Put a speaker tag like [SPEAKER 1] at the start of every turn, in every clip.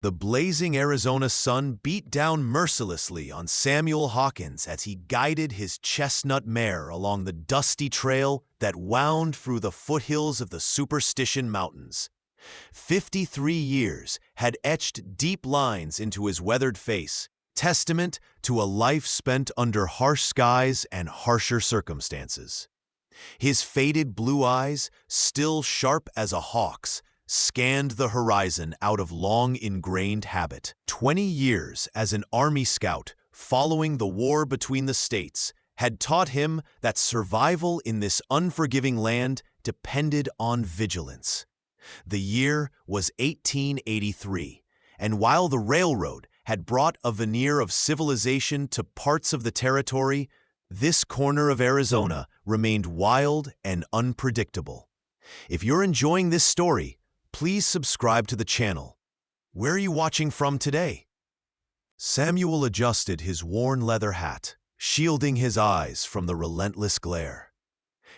[SPEAKER 1] The blazing Arizona sun beat down mercilessly on Samuel Hawkins as he guided his chestnut mare along the dusty trail that wound through the foothills of the Superstition Mountains. 53 years had etched deep lines into his weathered face, testament to a life spent under harsh skies and harsher circumstances. His faded blue eyes, still sharp as a hawk's, scanned the horizon out of long ingrained habit. 20 years as an Army scout following the war between the states had taught him that survival in this unforgiving land depended on vigilance. The year was 1883, and while the railroad had brought a veneer of civilization to parts of the territory, this corner of Arizona remained wild and unpredictable. If you're enjoying this story, please subscribe to the channel. Where are you watching from today? Samuel adjusted his worn leather hat, shielding his eyes from the relentless glare.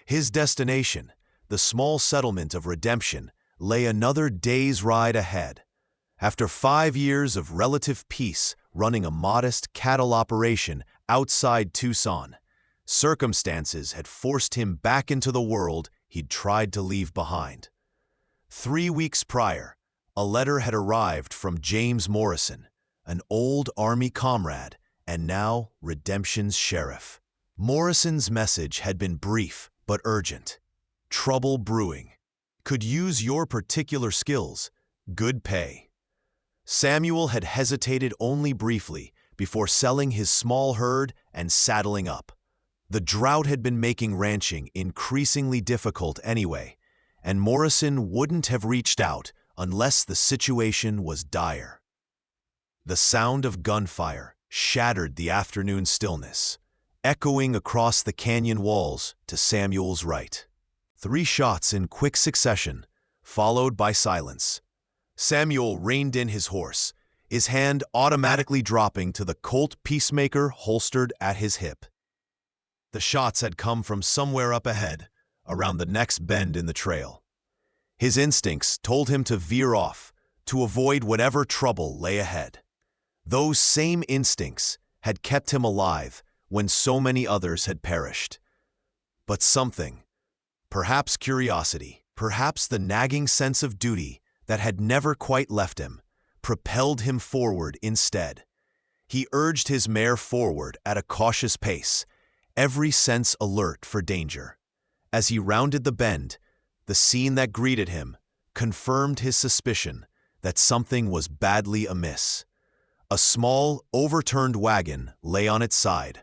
[SPEAKER 1] His destination, the small settlement of Redemption, lay another day's ride ahead. After 5 years of relative peace running a modest cattle operation outside Tucson, circumstances had forced him back into the world he'd tried to leave behind. 3 weeks prior, a letter had arrived from James Morrison, an old Army comrade and now Redemption's sheriff. Morrison's message had been brief but urgent. Trouble brewing. Could use your particular skills. Good pay. Samuel had hesitated only briefly before selling his small herd and saddling up. The drought had been making ranching increasingly difficult anyway, and Morrison wouldn't have reached out unless the situation was dire. The sound of gunfire shattered the afternoon stillness, echoing across the canyon walls to Samuel's right. 3 shots in quick succession, followed by silence. Samuel reined in his horse, his hand automatically dropping to the Colt Peacemaker holstered at his hip. The shots had come from somewhere up ahead, around the next bend in the trail. His instincts told him to veer off, to avoid whatever trouble lay ahead. Those same instincts had kept him alive when so many others had perished. But something, perhaps curiosity, perhaps the nagging sense of duty that had never quite left him, propelled him forward instead. He urged his mare forward at a cautious pace, every sense alert for danger. As he rounded the bend, the scene that greeted him confirmed his suspicion that something was badly amiss. A small, overturned wagon lay on its side,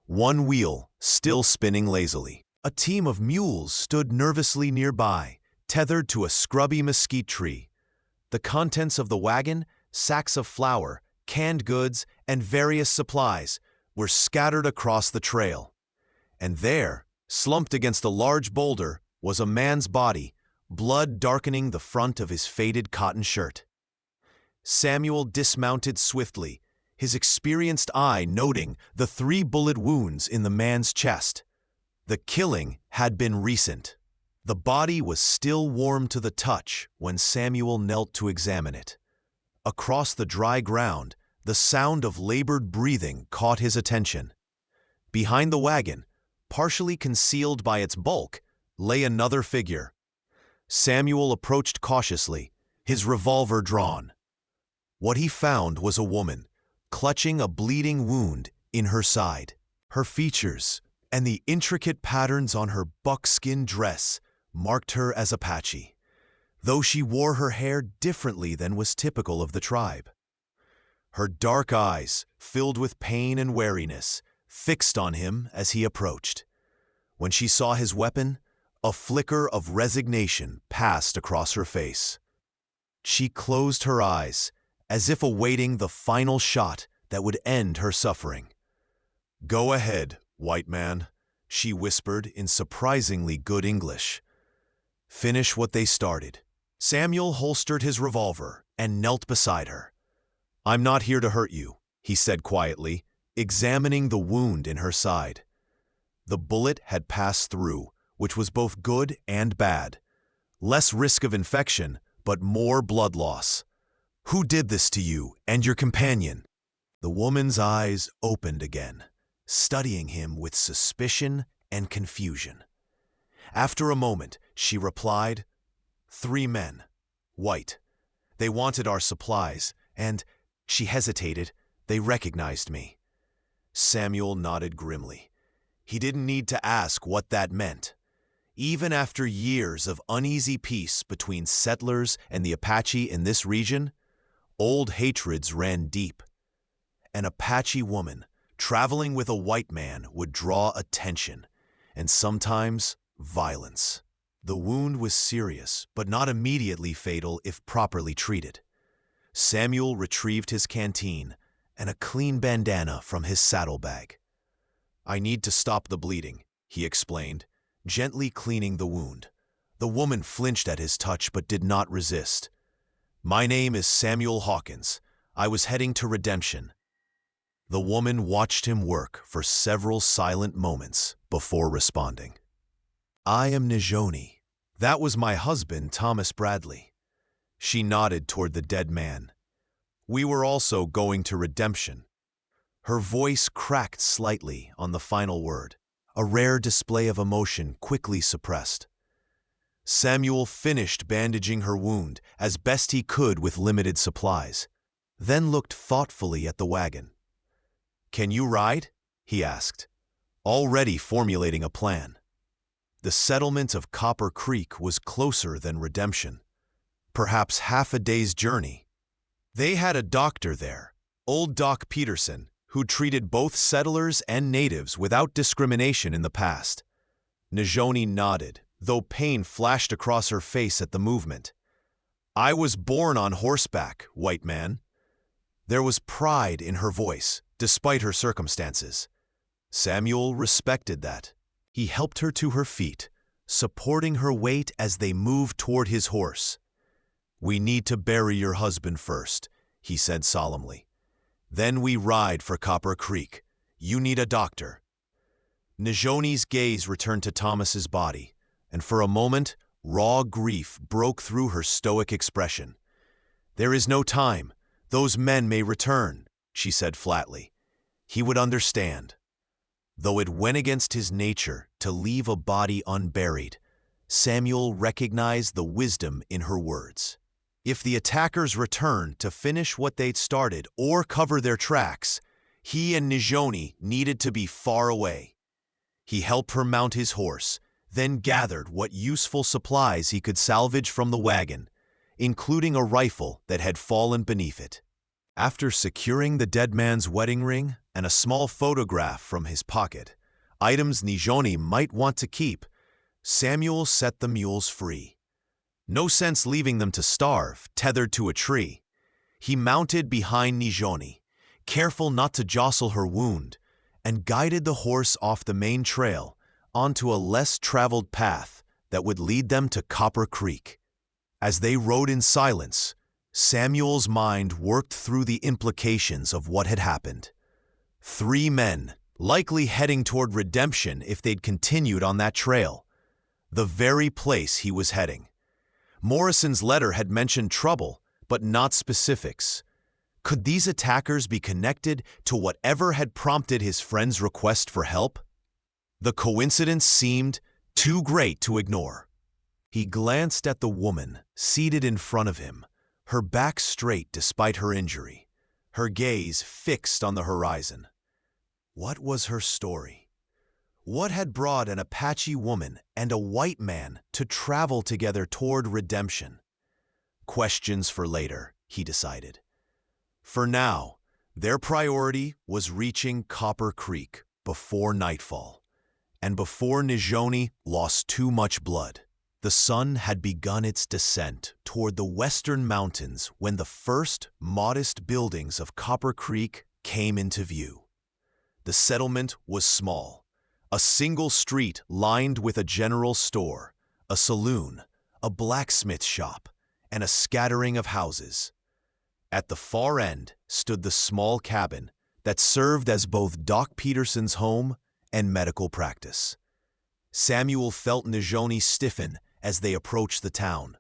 [SPEAKER 1] one wheel still spinning lazily. A team of mules stood nervously nearby, tethered to a scrubby mesquite tree. The contents of the wagon, sacks of flour, canned goods, and various supplies, were scattered across the trail. And there, slumped against a large boulder, was a man's body, blood darkening the front of his faded cotton shirt. Samuel dismounted swiftly, his experienced eye noting the 3 bullet wounds in the man's chest. The killing had been recent. The body was still warm to the touch when Samuel knelt to examine it. Across the dry ground, the sound of labored breathing caught his attention. Behind the wagon, partially concealed by its bulk, lay another figure. Samuel approached cautiously, his revolver drawn. What he found was a woman, clutching a bleeding wound in her side. Her features and the intricate patterns on her buckskin dress marked her as Apache, though she wore her hair differently than was typical of the tribe. Her dark eyes, filled with pain and wariness, fixed on him as he approached. When she saw his weapon, a flicker of resignation passed across her face. She closed her eyes, as if awaiting the final shot that would end her suffering. "Go ahead, white man," she whispered in surprisingly good English. "Finish what they started." Samuel holstered his revolver and knelt beside her. "I'm not here to hurt you," he said quietly, examining the wound in her side. The bullet had passed through, which was both good and bad. Less risk of infection, but more blood loss. Who did this to you and your companion? The woman's eyes opened again, studying him with suspicion and confusion. After a moment, she replied, 3 men, white. They wanted our supplies, and, she hesitated, they recognized me. Samuel nodded grimly. He didn't need to ask what that meant. Even after years of uneasy peace between settlers and the Apache in this region, old hatreds ran deep. An Apache woman traveling with a white man would draw attention, and sometimes violence. The wound was serious, but not immediately fatal if properly treated. Samuel retrieved his canteen and a clean bandana from his saddlebag. I need to stop the bleeding, he explained, gently cleaning the wound. The woman flinched at his touch but did not resist. My name is Samuel Hawkins. I was heading to Redemption. The woman watched him work for several silent moments before responding. I am Nijoni. That was my husband, Thomas Bradley. She nodded toward the dead man. We were also going to Redemption. Her voice cracked slightly on the final word, a rare display of emotion quickly suppressed. Samuel finished bandaging her wound as best he could with limited supplies, then looked thoughtfully at the wagon. Can you ride? He asked, already formulating a plan. The settlement of Copper Creek was closer than Redemption, perhaps half a day's journey. They had a doctor there, old Doc Peterson, who treated both settlers and natives without discrimination in the past. Nijoni nodded, though pain flashed across her face at the movement. I was born on horseback, white man. There was pride in her voice, despite her circumstances. Samuel respected that. He helped her to her feet, supporting her weight as they moved toward his horse. We need to bury your husband first, he said solemnly. Then we ride for Copper Creek. You need a doctor. Nijoni's gaze returned to Thomas's body, and for a moment, raw grief broke through her stoic expression. There is no time. Those men may return, she said flatly. He would understand. Though it went against his nature to leave a body unburied, Samuel recognized the wisdom in her words. If the attackers returned to finish what they'd started or cover their tracks, he and Nijoni needed to be far away. He helped her mount his horse, then gathered what useful supplies he could salvage from the wagon, including a rifle that had fallen beneath it. After securing the dead man's wedding ring and a small photograph from his pocket, items Nijoni might want to keep, Samuel set the mules free. No sense leaving them to starve, tethered to a tree. He mounted behind Nijoni, careful not to jostle her wound, and guided the horse off the main trail onto a less traveled path that would lead them to Copper Creek. As they rode in silence, Samuel's mind worked through the implications of what had happened. 3 men, likely heading toward Redemption if they'd continued on that trail. The very place he was heading. Morrison's letter had mentioned trouble, but not specifics. Could these attackers be connected to whatever had prompted his friend's request for help? The coincidence seemed too great to ignore. He glanced at the woman seated in front of him, her back straight despite her injury, her gaze fixed on the horizon. What was her story? What had brought an Apache woman and a white man to travel together toward Redemption? Questions for later, he decided. For now, their priority was reaching Copper Creek before nightfall, and before Nijoni lost too much blood. The sun had begun its descent toward the western mountains when the first modest buildings of Copper Creek came into view. The settlement was small, a single street lined with a general store, a saloon, a blacksmith shop, and a scattering of houses. At the far end stood the small cabin that served as both Doc Peterson's home and medical practice. Samuel felt Nijoni stiffen as they approached the town.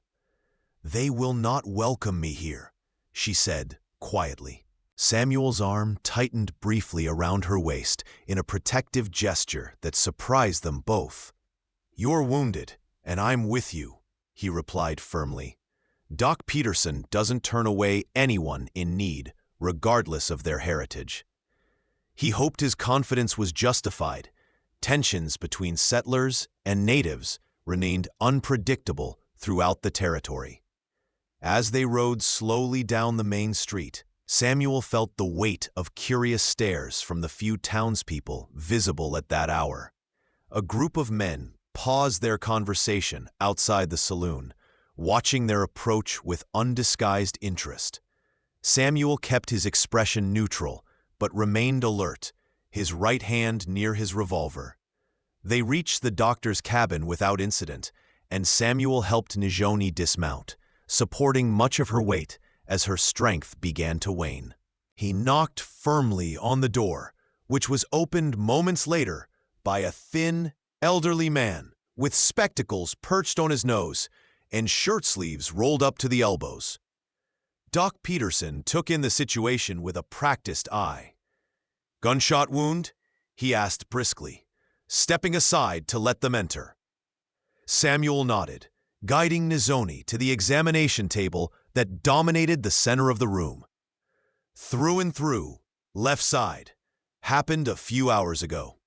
[SPEAKER 1] They will not welcome me here, she said quietly. Samuel's arm tightened briefly around her waist in a protective gesture that surprised them both. "You're wounded, and I'm with you," he replied firmly. Doc Peterson doesn't turn away anyone in need, regardless of their heritage. He hoped his confidence was justified. Tensions between settlers and natives remained unpredictable throughout the territory. As they rode slowly down the main street, Samuel felt the weight of curious stares from the few townspeople visible at that hour. A group of men paused their conversation outside the saloon, watching their approach with undisguised interest. Samuel kept his expression neutral, but remained alert, his right hand near his revolver. They reached the doctor's cabin without incident, and Samuel helped Nijoni dismount, supporting much of her weight as her strength began to wane. He knocked firmly on the door, which was opened moments later by a thin, elderly man with spectacles perched on his nose and shirt sleeves rolled up to the elbows. Doc Peterson took in the situation with a practiced eye. "Gunshot wound?" he asked briskly, stepping aside to let them enter. Samuel nodded, guiding Nizoni to the examination table that dominated the center of the room. "Through and through, left side. Happened a few hours ago."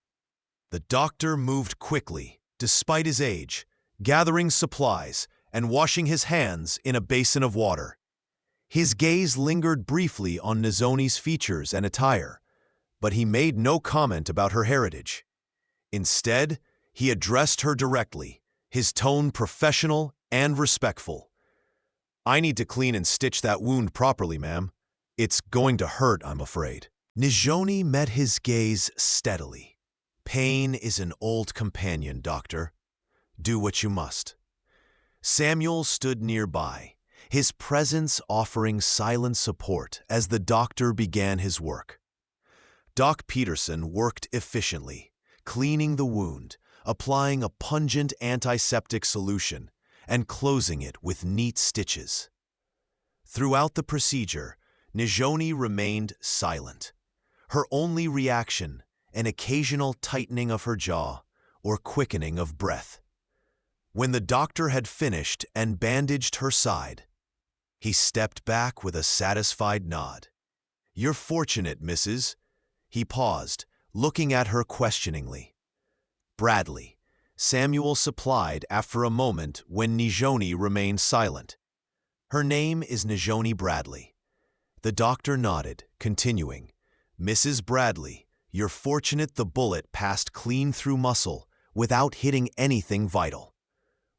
[SPEAKER 1] The doctor moved quickly, despite his age, gathering supplies and washing his hands in a basin of water. His gaze lingered briefly on Nizoni's features and attire, but he made no comment about her heritage. Instead, he addressed her directly, his tone professional and respectful. "I need to clean and stitch that wound properly, ma'am. It's going to hurt, I'm afraid." Nijoni met his gaze steadily. "Pain is an old companion, doctor. Do what you must." Samuel stood nearby, his presence offering silent support as the doctor began his work. Doc Peterson worked efficiently, cleaning the wound, applying a pungent antiseptic solution, and closing it with neat stitches. Throughout the procedure, Nijoni remained silent, her only reaction an occasional tightening of her jaw or quickening of breath. When the doctor had finished and bandaged her side, he stepped back with a satisfied nod. "You're fortunate, Mrs." He paused, looking at her questioningly. "Bradley," Samuel supplied after a moment when Nijoni remained silent. "Her name is Nijoni Bradley." The doctor nodded, continuing, "Mrs. Bradley, you're fortunate the bullet passed clean through muscle without hitting anything vital.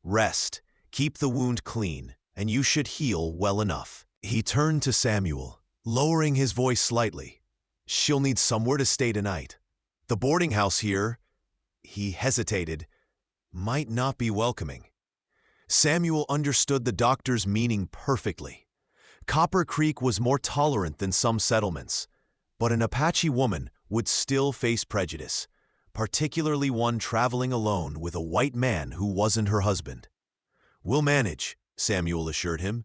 [SPEAKER 1] Rest, keep the wound clean, and you should heal well enough." He turned to Samuel, lowering his voice slightly. "She'll need somewhere to stay tonight. The boarding house here," he hesitated, "might not be welcoming." Samuel understood the doctor's meaning perfectly. Copper Creek was more tolerant than some settlements, but an Apache woman would still face prejudice, particularly one traveling alone with a white man who wasn't her husband. "We'll manage," Samuel assured him,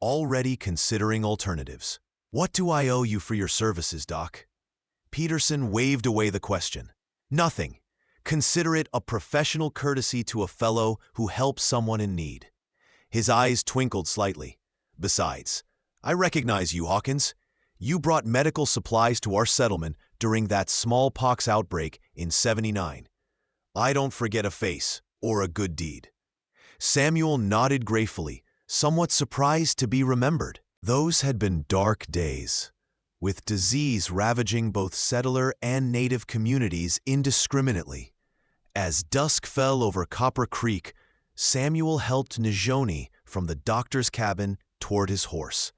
[SPEAKER 1] already considering alternatives. "What do I owe you for your services, Doc?" Peterson waved away the question. "Nothing. Consider it a professional courtesy to a fellow who helps someone in need." His eyes twinkled slightly. "Besides, I recognize you, Hawkins. You brought medical supplies to our settlement during that smallpox outbreak in '79. I don't forget a face or a good deed." Samuel nodded gratefully, somewhat surprised to be remembered. Those had been dark days, with disease ravaging both settler and native communities indiscriminately. As dusk fell over Copper Creek, Samuel helped Nijoni from the doctor's cabin toward his horse.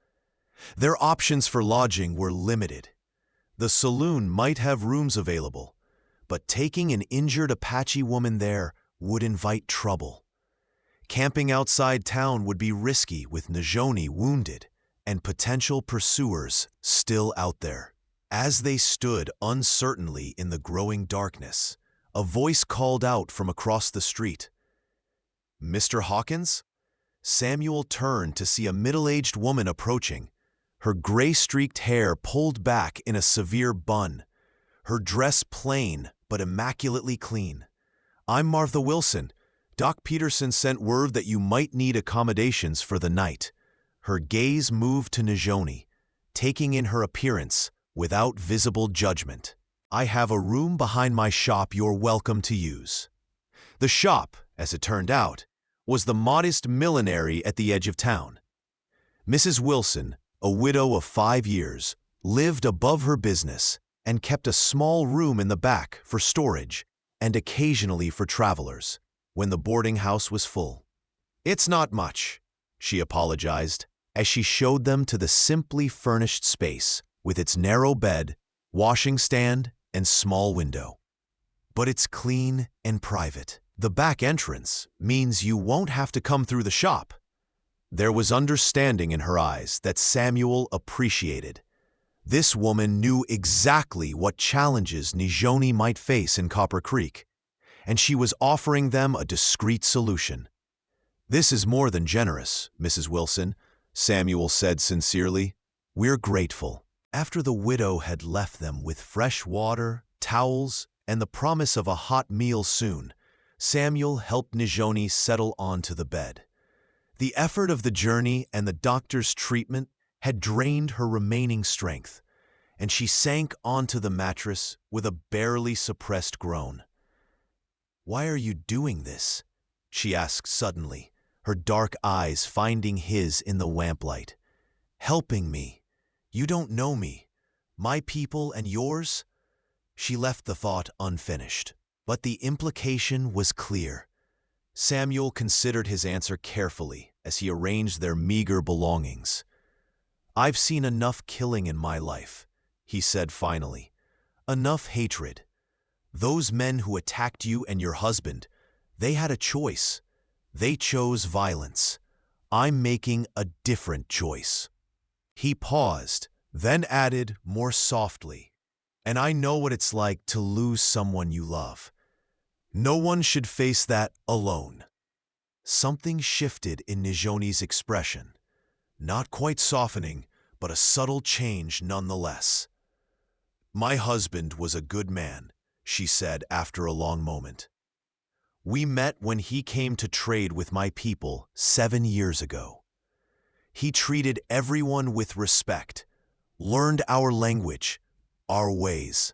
[SPEAKER 1] Their options for lodging were limited. The saloon might have rooms available, but taking an injured Apache woman there would invite trouble. Camping outside town would be risky with Nijoni wounded and potential pursuers still out there. As they stood uncertainly in the growing darkness, a voice called out from across the street. "Mr. Hawkins?" Samuel turned to see a middle-aged woman approaching, her gray-streaked hair pulled back in a severe bun, her dress plain but immaculately clean. "I'm Martha Wilson. Doc Peterson sent word that you might need accommodations for the night." Her gaze moved to Najoni, taking in her appearance without visible judgment. "I have a room behind my shop you're welcome to use." The shop, as it turned out, was the modest millinery at the edge of town. Mrs. Wilson, a widow of 5 years, lived above her business and kept a small room in the back for storage and occasionally for travelers when the boarding house was full. "It's not much," she apologized as she showed them to the simply furnished space with its narrow bed, washing stand, and small window. "But it's clean and private. The back entrance means you won't have to come through the shop." There was understanding in her eyes that Samuel appreciated. This woman knew exactly what challenges Najoni might face in Copper Creek, and she was offering them a discreet solution. "This is more than generous, Mrs. Wilson," Samuel said sincerely. "We're grateful." After the widow had left them with fresh water, towels, and the promise of a hot meal soon, Samuel helped Najoni settle onto the bed. The effort of the journey and the doctor's treatment had drained her remaining strength, and she sank onto the mattress with a barely suppressed groan. "Why are you doing this?" she asked suddenly, her dark eyes finding his in the lamplight. "Helping me. You don't know me. My people and yours?" She left the thought unfinished, but the implication was clear. Samuel considered his answer carefully as he arranged their meager belongings. "I've seen enough killing in my life," he said finally. "Enough hatred. Those men who attacked you and your husband, they had a choice. They chose violence. I'm making a different choice." He paused, then added more softly, "And I know what it's like to lose someone you love. No one should face that alone." Something shifted in Najoni's expression, not quite softening, but a subtle change nonetheless. "My husband was a good man," she said after a long moment. "We met when he came to trade with my people 7 years ago. He treated everyone with respect, learned our language, our ways."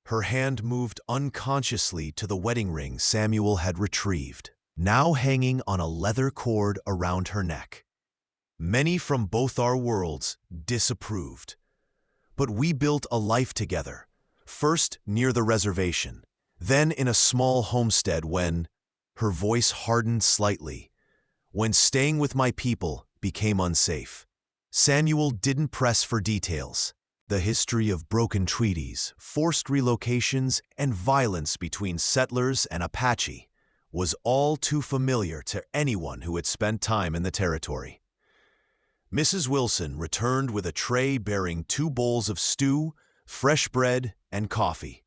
[SPEAKER 1] Her hand moved unconsciously to the wedding ring Samuel had retrieved, now hanging on a leather cord around her neck. "Many from both our worlds disapproved. But we built a life together, first near the reservation, then in a small homestead when," her voice hardened slightly, "when staying with my people became unsafe." Samuel didn't press for details. The history of broken treaties, forced relocations, and violence between settlers and Apache was all too familiar to anyone who had spent time in the territory. Mrs. Wilson returned with a tray bearing 2 bowls of stew, fresh bread, and coffee.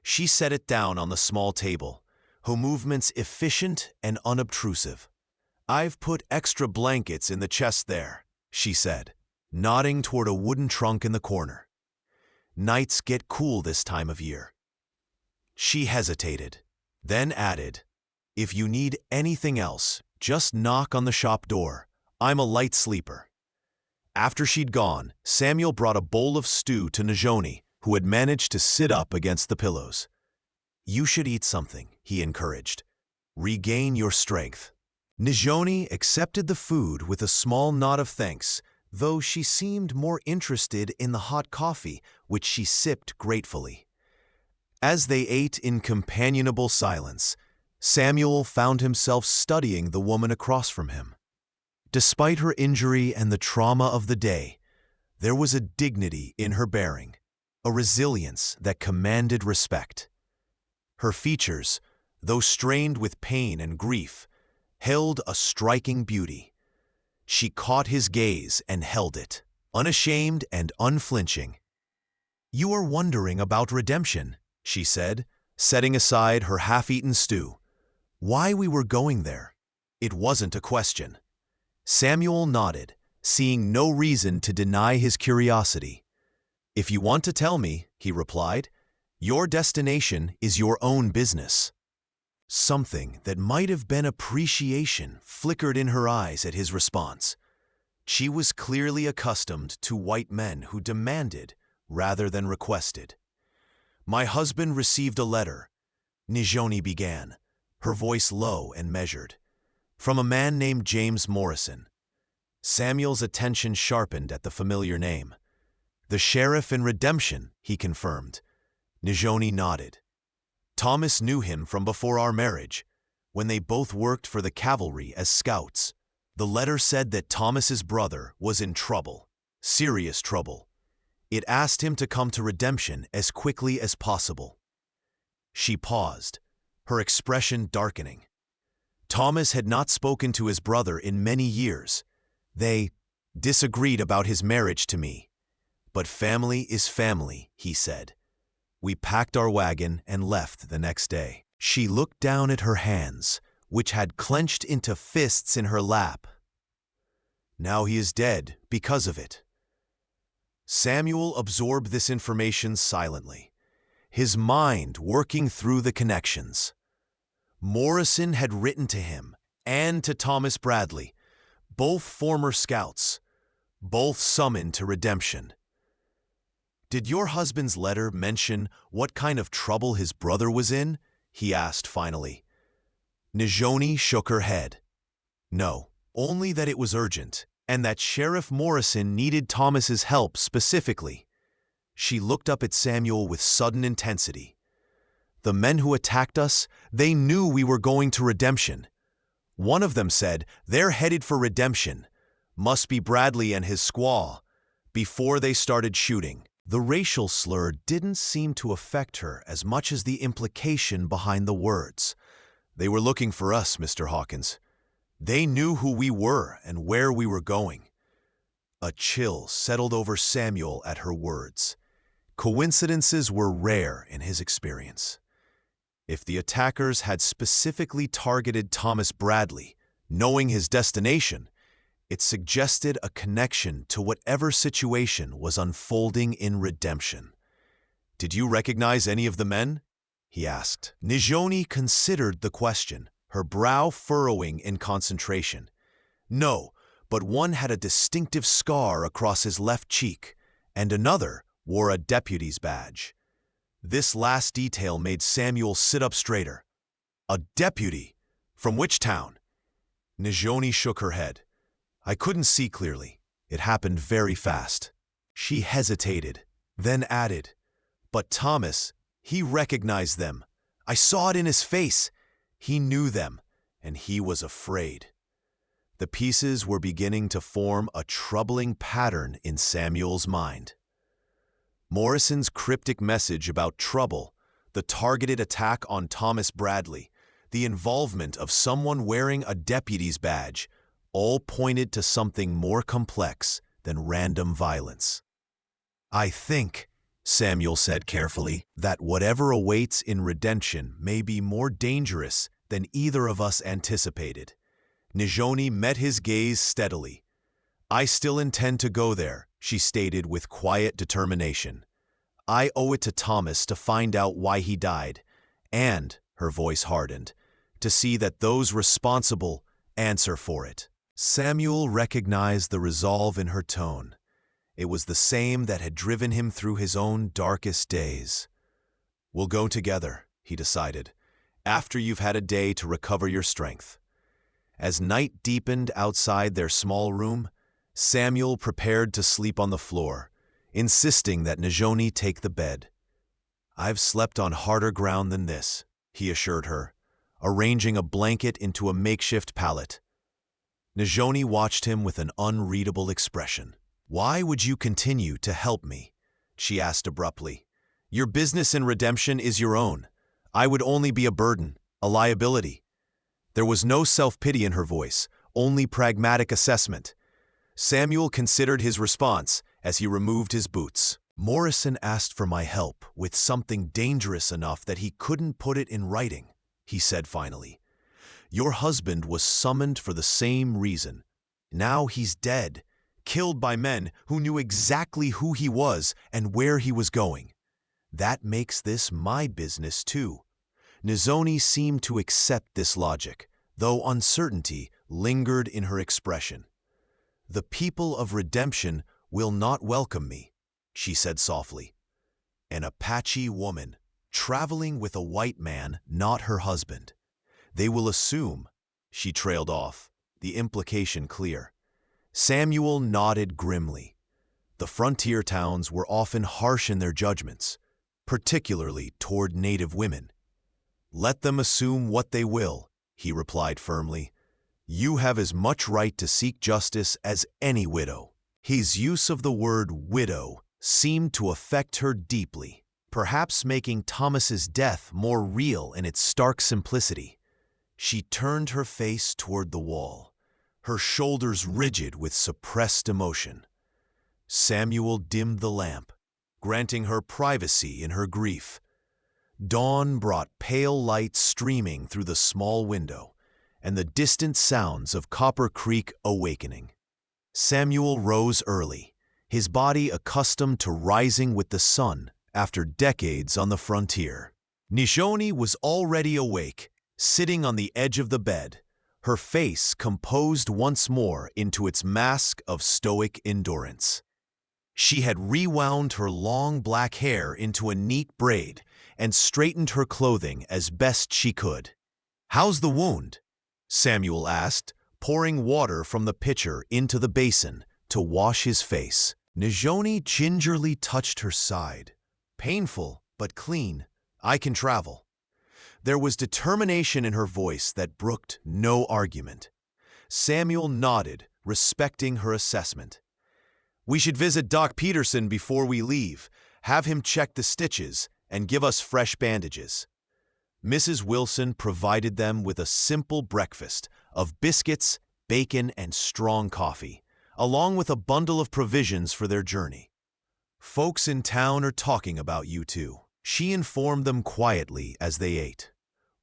[SPEAKER 1] She set it down on the small table, her movements efficient and unobtrusive. "I've put extra blankets in the chest there," she said, nodding toward a wooden trunk in the corner. "Nights get cool this time of year." She hesitated, then added, "If you need anything else, just knock on the shop door. I'm a light sleeper." After she'd gone, Samuel brought a bowl of stew to Najoni, who had managed to sit up against the pillows. "You should eat something," he encouraged. "Regain your strength." Najoni accepted the food with a small nod of thanks, though she seemed more interested in the hot coffee, which she sipped gratefully. As they ate in companionable silence, Samuel found himself studying the woman across from him. Despite her injury and the trauma of the day, there was a dignity in her bearing, a resilience that commanded respect. Her features, though strained with pain and grief, held a striking beauty. She caught his gaze and held it, unashamed and unflinching. "You are wondering about redemption," she said, setting aside her half-eaten stew. "Why we were going there?" It wasn't a question. Samuel nodded, seeing no reason to deny his curiosity. "If you want to tell me," he replied, "your destination is your own business." Something that might have been appreciation flickered in her eyes at his response. She was clearly accustomed to white men who demanded rather than requested. "My husband received a letter," Nijoni began, her voice low and measured, "from a man named James Morrison." Samuel's attention sharpened at the familiar name. "The sheriff in Redemption," he confirmed. Nijoni nodded. "Thomas knew him from before our marriage, when they both worked for the cavalry as scouts." The letter said that Thomas's brother was in trouble, serious trouble. It asked him to come to Redemption as quickly as possible. She paused, her expression darkening. Thomas had not spoken to his brother in many years. They disagreed about his marriage to me. "But family is family," he said. We packed our wagon and left the next day. She looked down at her hands, which had clenched into fists in her lap. "Now he is dead because of it." Samuel absorbed this information silently, his mind working through the connections. Morrison had written to him and to Thomas Bradley, both former scouts, both summoned to Redemption. "Did your husband's letter mention what kind of trouble his brother was in?" he asked finally. Nijoni shook her head. "No, only that it was urgent, and that Sheriff Morrison needed Thomas's help specifically." She looked up at Samuel with sudden intensity. "The men who attacked us, they knew we were going to Redemption. One of them said they're headed for Redemption. Must be Bradley and his squaw," before they started shooting. The racial slur didn't seem to affect her as much as the implication behind the words. "They were looking for us, Mr. Hawkins. They knew who we were and where we were going." A chill settled over Samuel at her words. Coincidences were rare in his experience. If the attackers had specifically targeted Thomas Bradley, knowing his destination, it suggested a connection to whatever situation was unfolding in Redemption. "Did you recognize any of the men?" he asked. Nijoni considered the question, her brow furrowing in concentration. "No, but one had a distinctive scar across his left cheek, and another wore a deputy's badge." This last detail made Samuel sit up straighter. "A deputy? From which town?" Nijoni shook her head. "I couldn't see clearly. It happened very fast." She hesitated, then added, "But Thomas, he recognized them. I saw it in his face. He knew them, and he was afraid." The pieces were beginning to form a troubling pattern in Samuel's mind. Morrison's cryptic message about trouble, the targeted attack on Thomas Bradley, the involvement of someone wearing a deputy's badge, all pointed to something more complex than random violence. "I think," Samuel said carefully, "that whatever awaits in Redemption may be more dangerous than either of us anticipated." Nijoni met his gaze steadily. "I still intend to go there," she stated with quiet determination. "I owe it to Thomas to find out why he died, and," her voice hardened, "to see that those responsible answer for it." Samuel recognized the resolve in her tone. It was the same that had driven him through his own darkest days. "We'll go together," he decided, "after you've had a day to recover your strength." As night deepened outside their small room, Samuel prepared to sleep on the floor, insisting that Nijoni take the bed. "I've slept on harder ground than this," he assured her, arranging a blanket into a makeshift pallet. Nijoni watched him with an unreadable expression. "Why would you continue to help me?" she asked abruptly. "Your business in Redemption is your own. I would only be a burden, a liability." There was no self-pity in her voice, only pragmatic assessment. Samuel considered his response as he removed his boots. "Morrison asked for my help with something dangerous enough that he couldn't put it in writing," he said finally. "Your husband was summoned for the same reason. Now he's dead. killed by men who knew exactly who he was and where he was going. That makes this my business too. Nizoni seemed to accept this logic, though uncertainty lingered in her expression. "The people of redemption will not welcome me," she said softly. "An Apache woman, traveling with a white man, not her husband. They will assume," she trailed off, the implication clear. Samuel nodded grimly. The frontier towns were often harsh in their judgments, particularly toward native women. "Let them assume what they will," he replied firmly. "You have as much right to seek justice as any widow." His use of the word widow seemed to affect her deeply, perhaps making Thomas's death more real in its stark simplicity. She turned her face toward the wall, her shoulders rigid with suppressed emotion. Samuel dimmed the lamp, granting her privacy in her grief. Dawn brought pale light streaming through the small window, and the distant sounds of Copper Creek awakening. Samuel rose early, his body accustomed to rising with the sun after decades on the frontier. Nishoni was already awake, sitting on the edge of the bed, her face composed once more into its mask of stoic endurance. She had rewound her long black hair into a neat braid and straightened her clothing as best she could. "How's the wound?" Samuel asked, pouring water from the pitcher into the basin to wash his face. Nijoni gingerly touched her side. "Painful, but clean. I can travel." There was determination in her voice that brooked no argument. Samuel nodded, respecting her assessment. "We should visit Doc Peterson before we leave, have him check the stitches, and give us fresh bandages." Mrs. Wilson provided them with a simple breakfast of biscuits, bacon, and strong coffee, along with a bundle of provisions for their journey. "Folks in town are talking about you two," she informed them quietly as they ate.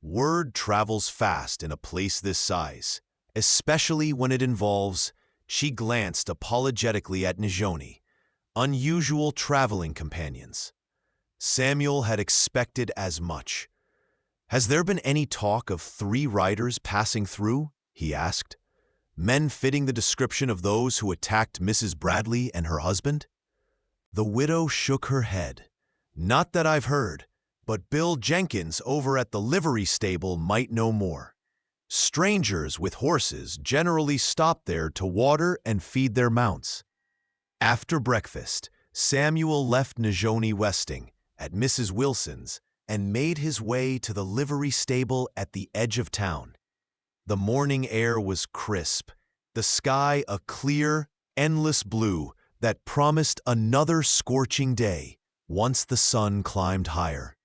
[SPEAKER 1] "Word travels fast in a place this size, especially when it involves," she glanced apologetically at Nijoni, "unusual traveling companions." Samuel had expected as much. "Has there been any talk of 3 riders passing through?" he asked. "Men fitting the description of those who attacked Mrs. Bradley and her husband?" The widow shook her head. "Not that I've heard, but Bill Jenkins over at the livery stable might know more. Strangers with horses generally stop there to water and feed their mounts." After breakfast, Samuel left Nijoni Westing at Mrs. Wilson's and made his way to the livery stable at the edge of town. The morning air was crisp, the sky a clear, endless blue that promised another scorching day once the sun climbed higher.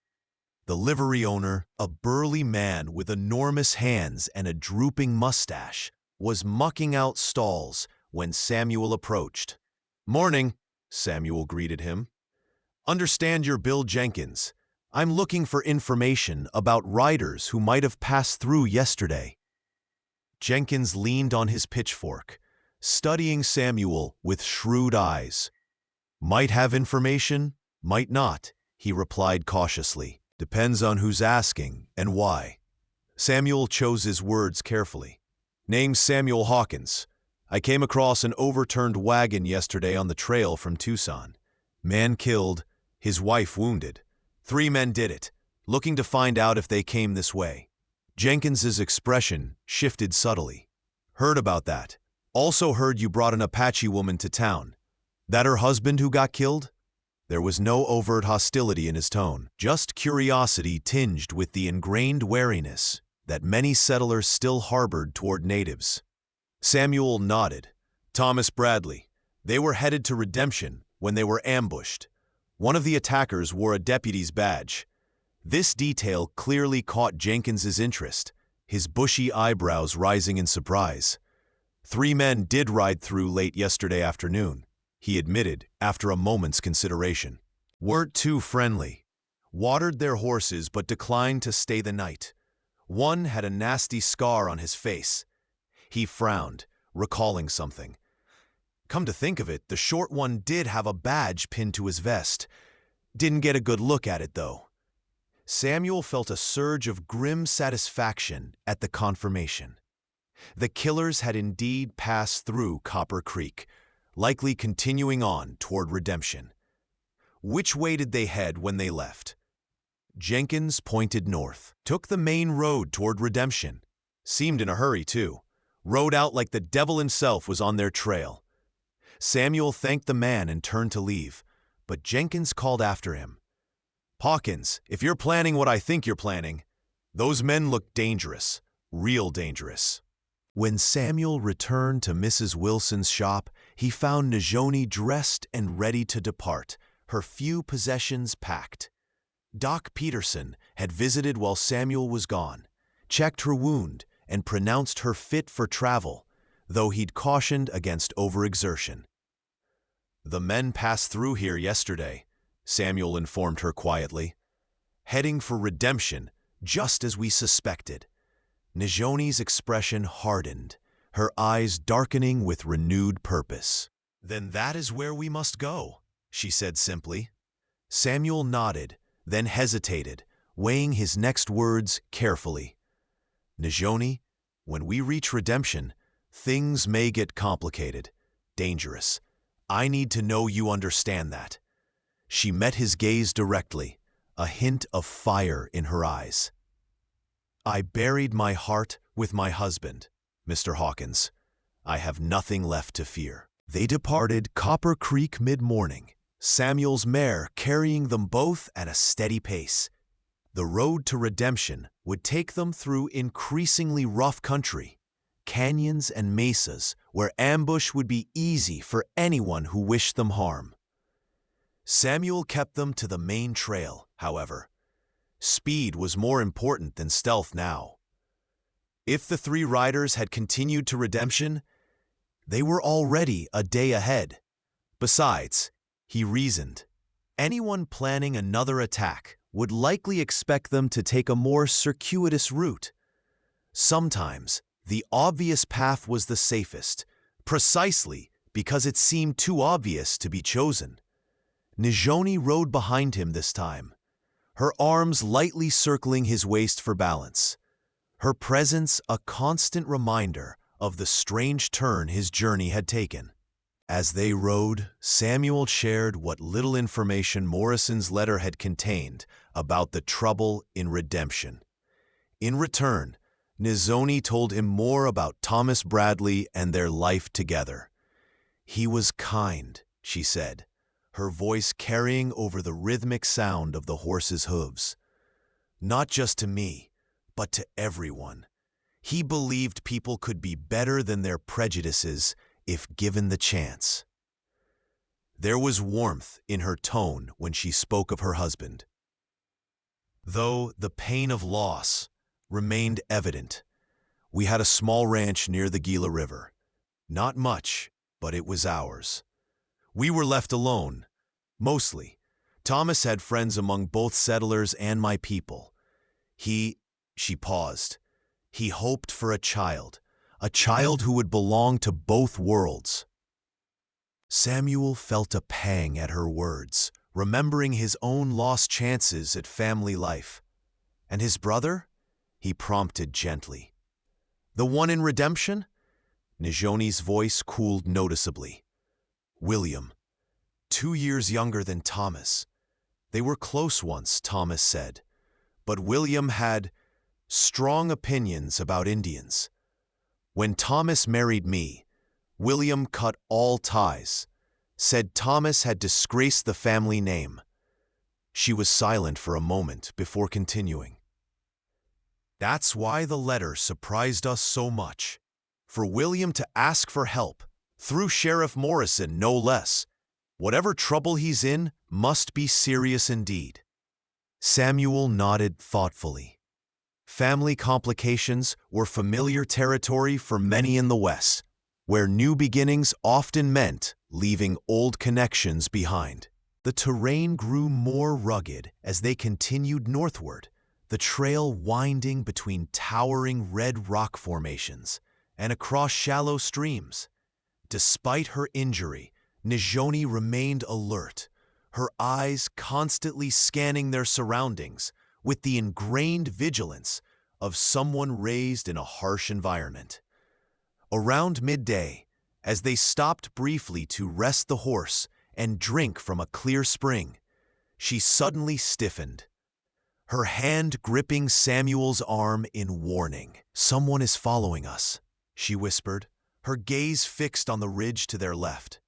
[SPEAKER 1] The livery owner, a burly man with enormous hands and a drooping mustache, was mucking out stalls when Samuel approached. "Morning," Samuel greeted him. "Understand you're Bill Jenkins. I'm looking for information about riders who might have passed through yesterday." Jenkins leaned on his pitchfork, studying Samuel with shrewd eyes. "Might have information, might not," he replied cautiously. "Depends on who's asking and why." Samuel chose his words carefully. "Name's Samuel Hawkins. I came across an overturned wagon yesterday on the trail from Tucson. Man killed, his wife wounded. 3 men did it, looking to find out if they came this way." Jenkins's expression shifted subtly. "Heard about that. Also heard you brought an Apache woman to town. That her husband who got killed?" There was no overt hostility in his tone, just curiosity tinged with the ingrained wariness that many settlers still harbored toward natives. Samuel nodded. "Thomas Bradley. They were headed to Redemption when they were ambushed. One of the attackers wore a deputy's badge." This detail clearly caught Jenkins's interest, his bushy eyebrows rising in surprise. 3 men did ride through late yesterday afternoon," he admitted after a moment's consideration. "Weren't too friendly. Watered their horses but declined to stay the night. One had a nasty scar on his face." He frowned, recalling something. Come to think of it, the short one did have a badge pinned to his vest. Didn't get a good look at it, though. Samuel felt a surge of grim satisfaction at the confirmation. The killers had indeed passed through Copper Creek, likely continuing on toward redemption. Which way did they head when they left? Jenkins pointed north, took the main road toward redemption. Seemed in a hurry, too. Rode out like the devil himself was on their trail. Samuel thanked the man and turned to leave, but Jenkins called after him. "Hawkins, if you're planning what I think you're planning, those men look dangerous, real dangerous." When Samuel returned to Mrs. Wilson's shop, he found Najoni dressed and ready to depart, her few possessions packed. Doc Peterson had visited while Samuel was gone, checked her wound, and pronounced her fit for travel, though he'd cautioned against overexertion. "The men passed through here yesterday," Samuel informed her quietly. "Heading for redemption, just as we suspected." Najoni's expression hardened, her eyes darkening with renewed purpose. "Then that is where we must go," she said simply. Samuel nodded, then hesitated, weighing his next words carefully. "Najoni, when we reach redemption, things may get complicated, dangerous. I need to know you understand that." She met his gaze directly, a hint of fire in her eyes. "I buried my heart with my husband, Mr. Hawkins. I have nothing left to fear." They departed Copper Creek mid-morning, Samuel's mare carrying them both at a steady pace. The road to redemption would take them through increasingly rough country, canyons and mesas where ambush would be easy for anyone who wished them harm. Samuel kept them to the main trail, however. Speed was more important than stealth now. If the three riders had continued to redemption, they were already a day ahead. Besides, he reasoned, anyone planning another attack would likely expect them to take a more circuitous route. Sometimes, the obvious path was the safest, precisely because it seemed too obvious to be chosen. Najoni rode behind him this time, her arms lightly circling his waist for balance, her presence a constant reminder of the strange turn his journey had taken. As they rode, Samuel shared what little information Morrison's letter had contained about the trouble in redemption. In return, Najoni told him more about Thomas Bradley and their life together. "He was kind," she said, her voice carrying over the rhythmic sound of the horse's hooves. "Not just to me, but to everyone. He believed people could be better than their prejudices if given the chance." There was warmth in her tone when she spoke of her husband, though the pain of loss remained evident. "We had a small ranch near the Gila River. Not much, but it was ours. We were left alone, mostly. Thomas had friends among both settlers and my people. She paused. He hoped for a child who would belong to both worlds." Samuel felt a pang at her words, remembering his own lost chances at family life. "And his brother?" he prompted gently. "The one in redemption?" Najoni's voice cooled noticeably. "William, 2 years younger than Thomas. They were close once, Thomas said, but William had strong opinions about Indians. When Thomas married me, William cut all ties, said Thomas had disgraced the family name." She was silent for a moment before continuing. "That's why the letter surprised us so much. For William to ask for help, through Sheriff Morrison no less. Whatever trouble he's in must be serious indeed." Samuel nodded thoughtfully. Family complications were familiar territory for many in the West, where new beginnings often meant leaving old connections behind. The terrain grew more rugged as they continued northward, the trail winding between towering red rock formations and across shallow streams. Despite her injury, Nijoni remained alert, her eyes constantly scanning their surroundings with the ingrained vigilance of someone raised in a harsh environment. Around midday, as they stopped briefly to rest the horse and drink from a clear spring, she suddenly stiffened, her hand gripping Samuel's arm in warning. "Someone is following us," she whispered, her gaze fixed on the ridge to their left.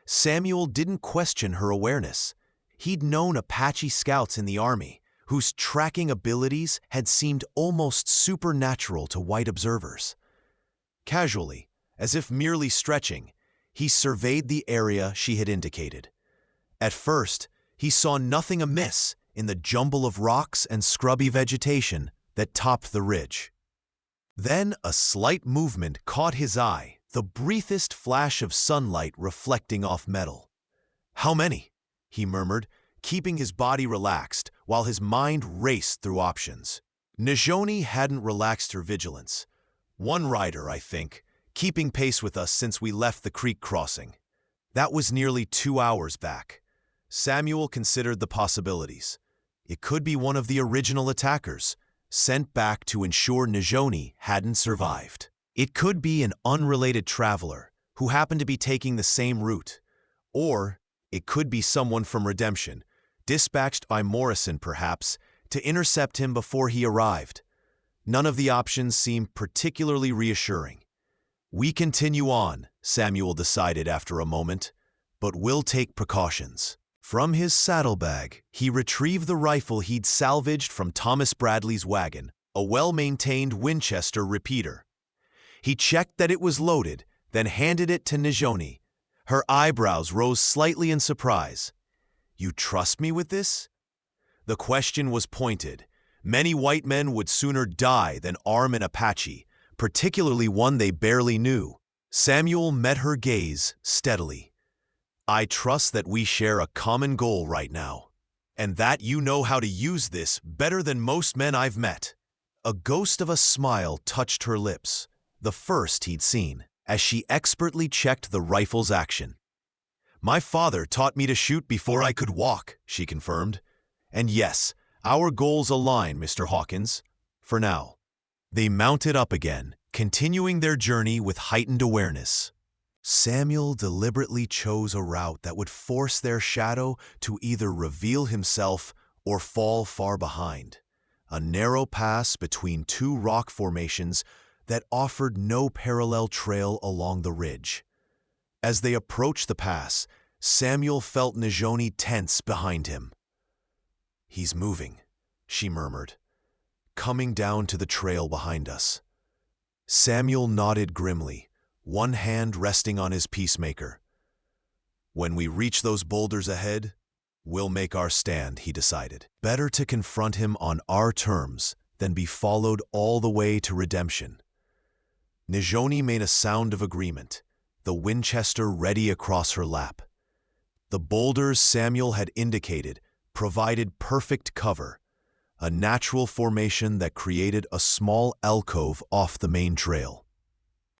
[SPEAKER 1] Samuel didn't question her awareness. He'd known Apache scouts in the army, whose tracking abilities had seemed almost supernatural to white observers. Casually, as if merely stretching, he surveyed the area she had indicated. At first, he saw nothing amiss in the jumble of rocks and scrubby vegetation that topped the ridge. Then a slight movement caught his eye, the briefest flash of sunlight reflecting off metal. "How many?" he murmured, keeping his body relaxed while his mind raced through options. Nijoni hadn't relaxed her vigilance. "One rider, I think, keeping pace with us since we left the creek crossing. That was nearly 2 hours back." Samuel considered the possibilities. It could be one of the original attackers, sent back to ensure Nijoni hadn't survived. It could be an unrelated traveler who happened to be taking the same route. Or it could be someone from Redemption, dispatched by Morrison perhaps, to intercept him before he arrived. None of the options seemed particularly reassuring. "We continue on," Samuel decided after a moment, "but we'll take precautions." From his saddlebag, he retrieved the rifle he'd salvaged from Thomas Bradley's wagon, a well-maintained Winchester repeater. He checked that it was loaded, then handed it to Nijoni. Her eyebrows rose slightly in surprise. "You trust me with this?" The question was pointed. Many white men would sooner die than arm an Apache, particularly one they barely knew. Samuel met her gaze steadily. "I trust that we share a common goal right now, and that you know how to use this better than most men I've met." A ghost of a smile touched her lips, the first he'd seen, as she expertly checked the rifle's action. "My father taught me to shoot before I could walk," she confirmed. "And yes, our goals align, Mr. Hawkins. For now." They mounted up again, continuing their journey with heightened awareness. Samuel deliberately chose a route that would force their shadow to either reveal himself or fall far behind, a narrow pass between two rock formations that offered no parallel trail along the ridge. As they approached the pass, Samuel felt Nijoni tense behind him. "He's moving," she murmured, "coming down to the trail behind us." Samuel nodded grimly, one hand resting on his peacemaker. "When we reach those boulders ahead, we'll make our stand," he decided. Better to confront him on our terms than be followed all the way to Redemption. Nijoni made a sound of agreement, the Winchester ready across her lap. The boulders Samuel had indicated provided perfect cover, a natural formation that created a small alcove off the main trail.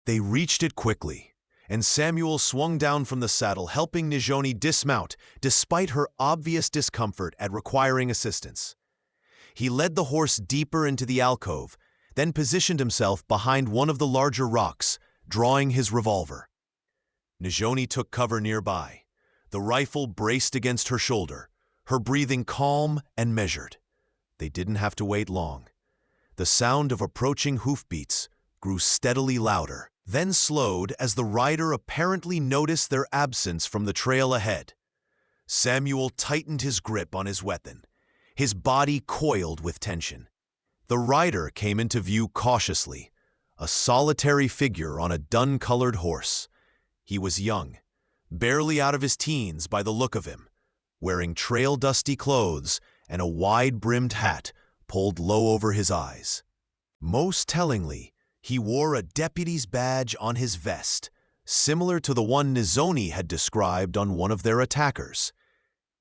[SPEAKER 1] They reached it quickly, and Samuel swung down from the saddle, helping Nijoni dismount despite her obvious discomfort at requiring assistance. He led the horse deeper into the alcove, then positioned himself behind one of the larger rocks, drawing his revolver. Nijoni took cover nearby, the rifle braced against her shoulder, her breathing calm and measured. They didn't have to wait long. The sound of approaching hoofbeats grew steadily louder, then slowed as the rider apparently noticed their absence from the trail ahead. Samuel tightened his grip on his weapon, his body coiled with tension. The rider came into view cautiously, a solitary figure on a dun-colored horse. He was young, barely out of his teens by the look of him, wearing trail-dusty clothes and a wide-brimmed hat pulled low over his eyes. Most tellingly, he wore a deputy's badge on his vest, similar to the one Nijoni had described on one of their attackers.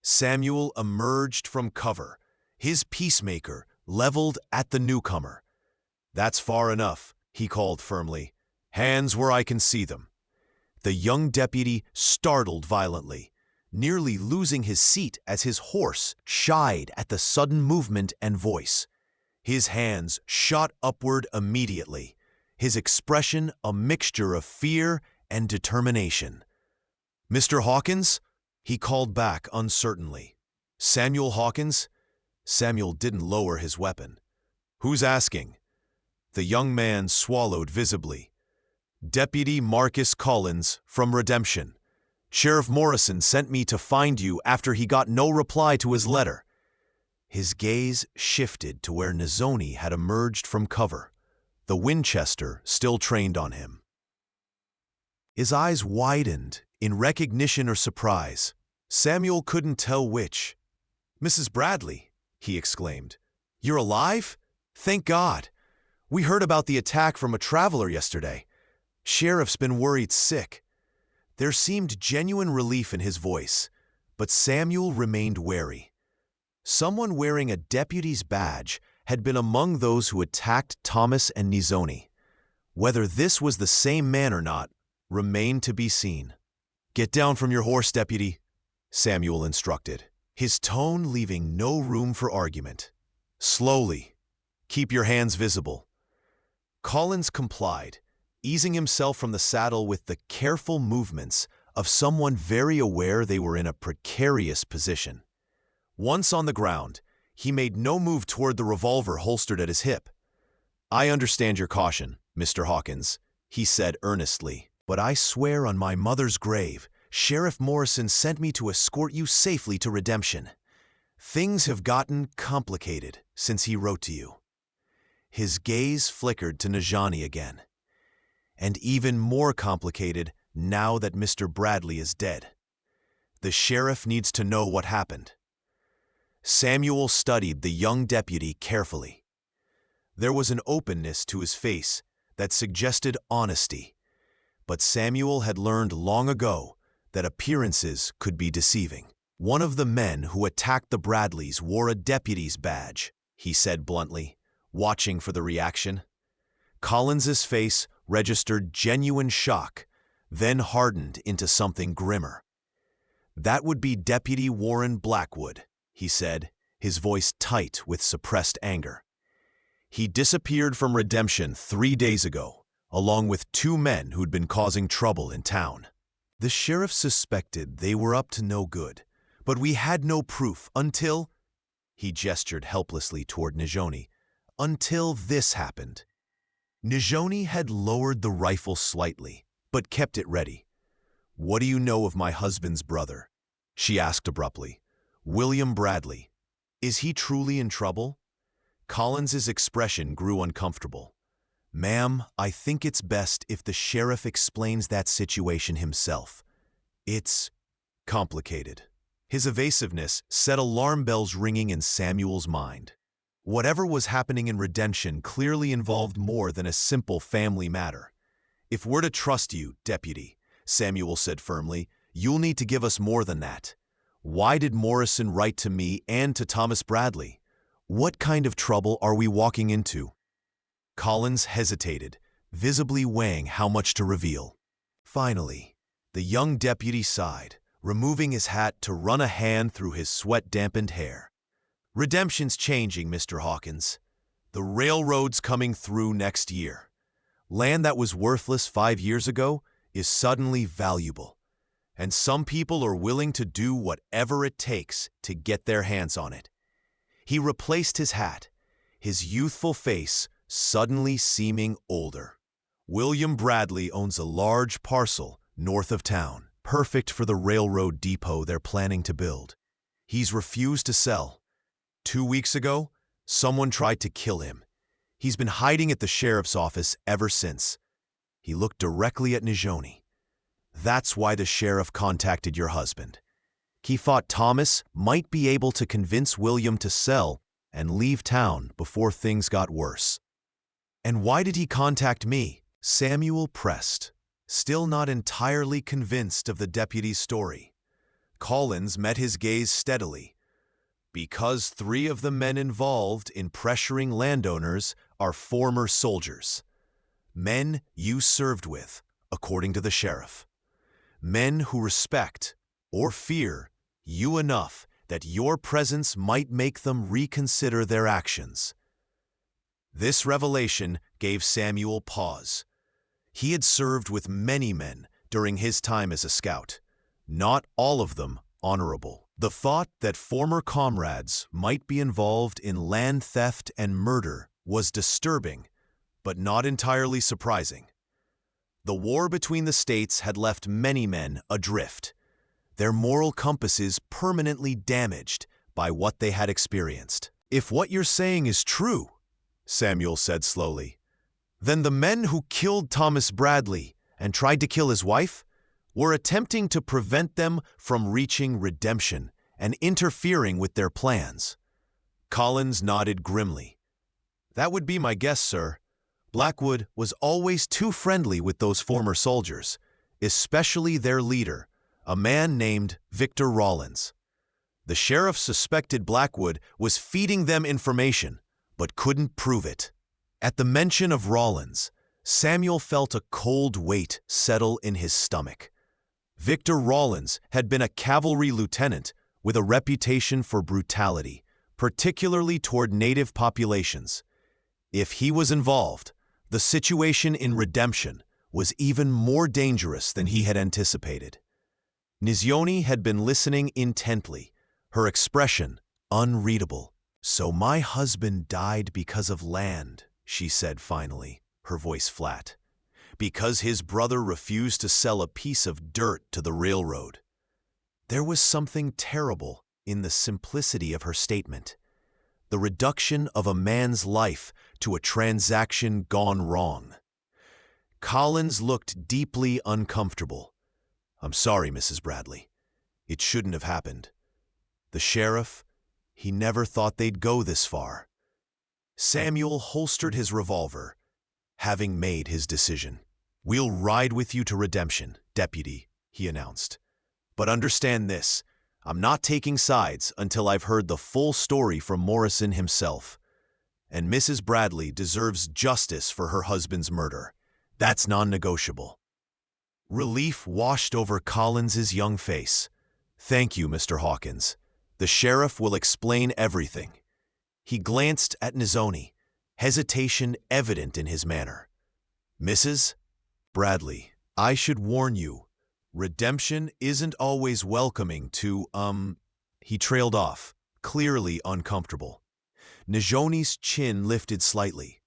[SPEAKER 1] Samuel emerged from cover, his peacemaker leveled at the newcomer. "That's far enough," he called firmly. "Hands where I can see them." The young deputy startled violently, nearly losing his seat as his horse shied at the sudden movement and voice. His hands shot upward immediately, his expression a mixture of fear and determination. "Mr. Hawkins?" he called back uncertainly. "Samuel Hawkins?" Samuel didn't lower his weapon. "Who's asking?" The young man swallowed visibly. "Deputy Marcus Collins from Redemption. Sheriff Morrison sent me to find you after he got no reply to his letter." His gaze shifted to where Nozomi had emerged from cover, the Winchester still trained on him. His eyes widened in recognition or surprise. Samuel couldn't tell which. "Mrs. Bradley," he exclaimed. "You're alive? Thank God. We heard about the attack from a traveler yesterday. Sheriff's been worried sick." There seemed genuine relief in his voice, but Samuel remained wary. Someone wearing a deputy's badge had been among those who attacked Thomas and Nozomi. Whether this was the same man or not remained to be seen. "Get down from your horse, deputy," Samuel instructed, his tone leaving no room for argument. "Slowly. Keep your hands visible." Collins complied, easing himself from the saddle with the careful movements of someone very aware they were in a precarious position. Once on the ground, he made no move toward the revolver holstered at his hip. "I understand your caution, Mr. Hawkins," he said earnestly, "but I swear on my mother's grave, Sheriff Morrison sent me to escort you safely to Redemption. Things have gotten complicated since he wrote to you." His gaze flickered to Najani again. "And even more complicated now that Mr. Bradley is dead. The sheriff needs to know what happened." Samuel studied the young deputy carefully. There was an openness to his face that suggested honesty, but Samuel had learned long ago that appearances could be deceiving. "One of the men who attacked the Bradleys wore a deputy's badge," he said bluntly, watching for the reaction. Collins's face registered genuine shock, then hardened into something grimmer. "That would be Deputy Warren Blackwood," he said, his voice tight with suppressed anger. "He disappeared from Redemption 3 days ago, along with 2 men who'd been causing trouble in town. The sheriff suspected they were up to no good, but we had no proof until—" he gestured helplessly toward Nozomi, "until this happened." Nozomi had lowered the rifle slightly, but kept it ready. "What do you know of my husband's brother?" she asked abruptly. "William Bradley. Is he truly in trouble?" Collins's expression grew uncomfortable. "Ma'am, I think it's best if the sheriff explains that situation himself. It's complicated." His evasiveness set alarm bells ringing in Samuel's mind. Whatever was happening in Redemption clearly involved more than a simple family matter. "If we're to trust you, Deputy," Samuel said firmly, "you'll need to give us more than that. Why did Morrison write to me and to Thomas Bradley? What kind of trouble are we walking into?" Collins hesitated, visibly weighing how much to reveal. Finally, the young deputy sighed, removing his hat to run a hand through his sweat-dampened hair. "Redemption's changing, Mr. Hawkins. The railroad's coming through next year. Land that was worthless 5 years ago is suddenly valuable, and some people are willing to do whatever it takes to get their hands on it." He replaced his hat, his youthful face suddenly seeming older. "William Bradley owns a large parcel north of town, perfect for the railroad depot they're planning to build. He's refused to sell. 2 weeks ago, someone tried to kill him. He's been hiding at the sheriff's office ever since." He looked directly at Nozomi. "That's why the sheriff contacted your husband. He thought Thomas might be able to convince William to sell and leave town before things got worse." "And why did he contact me?" Samuel pressed, still not entirely convinced of the deputy's story. Collins met his gaze steadily. "Because 3 of the men involved in pressuring landowners are former soldiers. Men you served with, according to the sheriff. men who respect or fear you enough that your presence might make them reconsider their actions. This revelation gave Samuel pause. He had served with many men during his time as a scout, not all of them honorable. The thought that former comrades might be involved in land theft and murder was disturbing, but not entirely surprising. The war between the states had left many men adrift, their moral compasses permanently damaged by what they had experienced. "If what you're saying is true," Samuel said slowly, "then the men who killed Thomas Bradley and tried to kill his wife were attempting to prevent them from reaching redemption and interfering with their plans." Collins nodded grimly. "That would be my guess, sir. Blackwood was always too friendly with those former soldiers, especially their leader, a man named Victor Rawlins. The sheriff suspected Blackwood was feeding them information, but couldn't prove it." At the mention of Rawlins, Samuel felt a cold weight settle in his stomach. Victor Rawlins had been a cavalry lieutenant with a reputation for brutality, particularly toward native populations. If he was involved, the situation in Redemption was even more dangerous than he had anticipated. Nizioni had been listening intently, her expression unreadable. "So my husband died because of land," she said finally, her voice flat. "Because his brother refused to sell a piece of dirt to the railroad." There was something terrible in the simplicity of her statement. The reduction of a man's life to a transaction gone wrong. Collins looked deeply uncomfortable. "I'm sorry, Mrs. Bradley. It shouldn't have happened. The sheriff, he never thought they'd go this far." Samuel holstered his revolver, having made his decision. "We'll ride with you to Redemption, Deputy," he announced. "But understand this, I'm not taking sides until I've heard the full story from Morrison himself. And Mrs. Bradley deserves justice for her husband's murder. That's non-negotiable." Relief washed over Collins's young face. "Thank you, Mr. Hawkins. The sheriff will explain everything." He glanced at Nizioni, hesitation evident in his manner. "Mrs. Bradley, I should warn you, Redemption isn't always welcoming to, He trailed off, clearly uncomfortable. Nizioni's chin lifted slightly.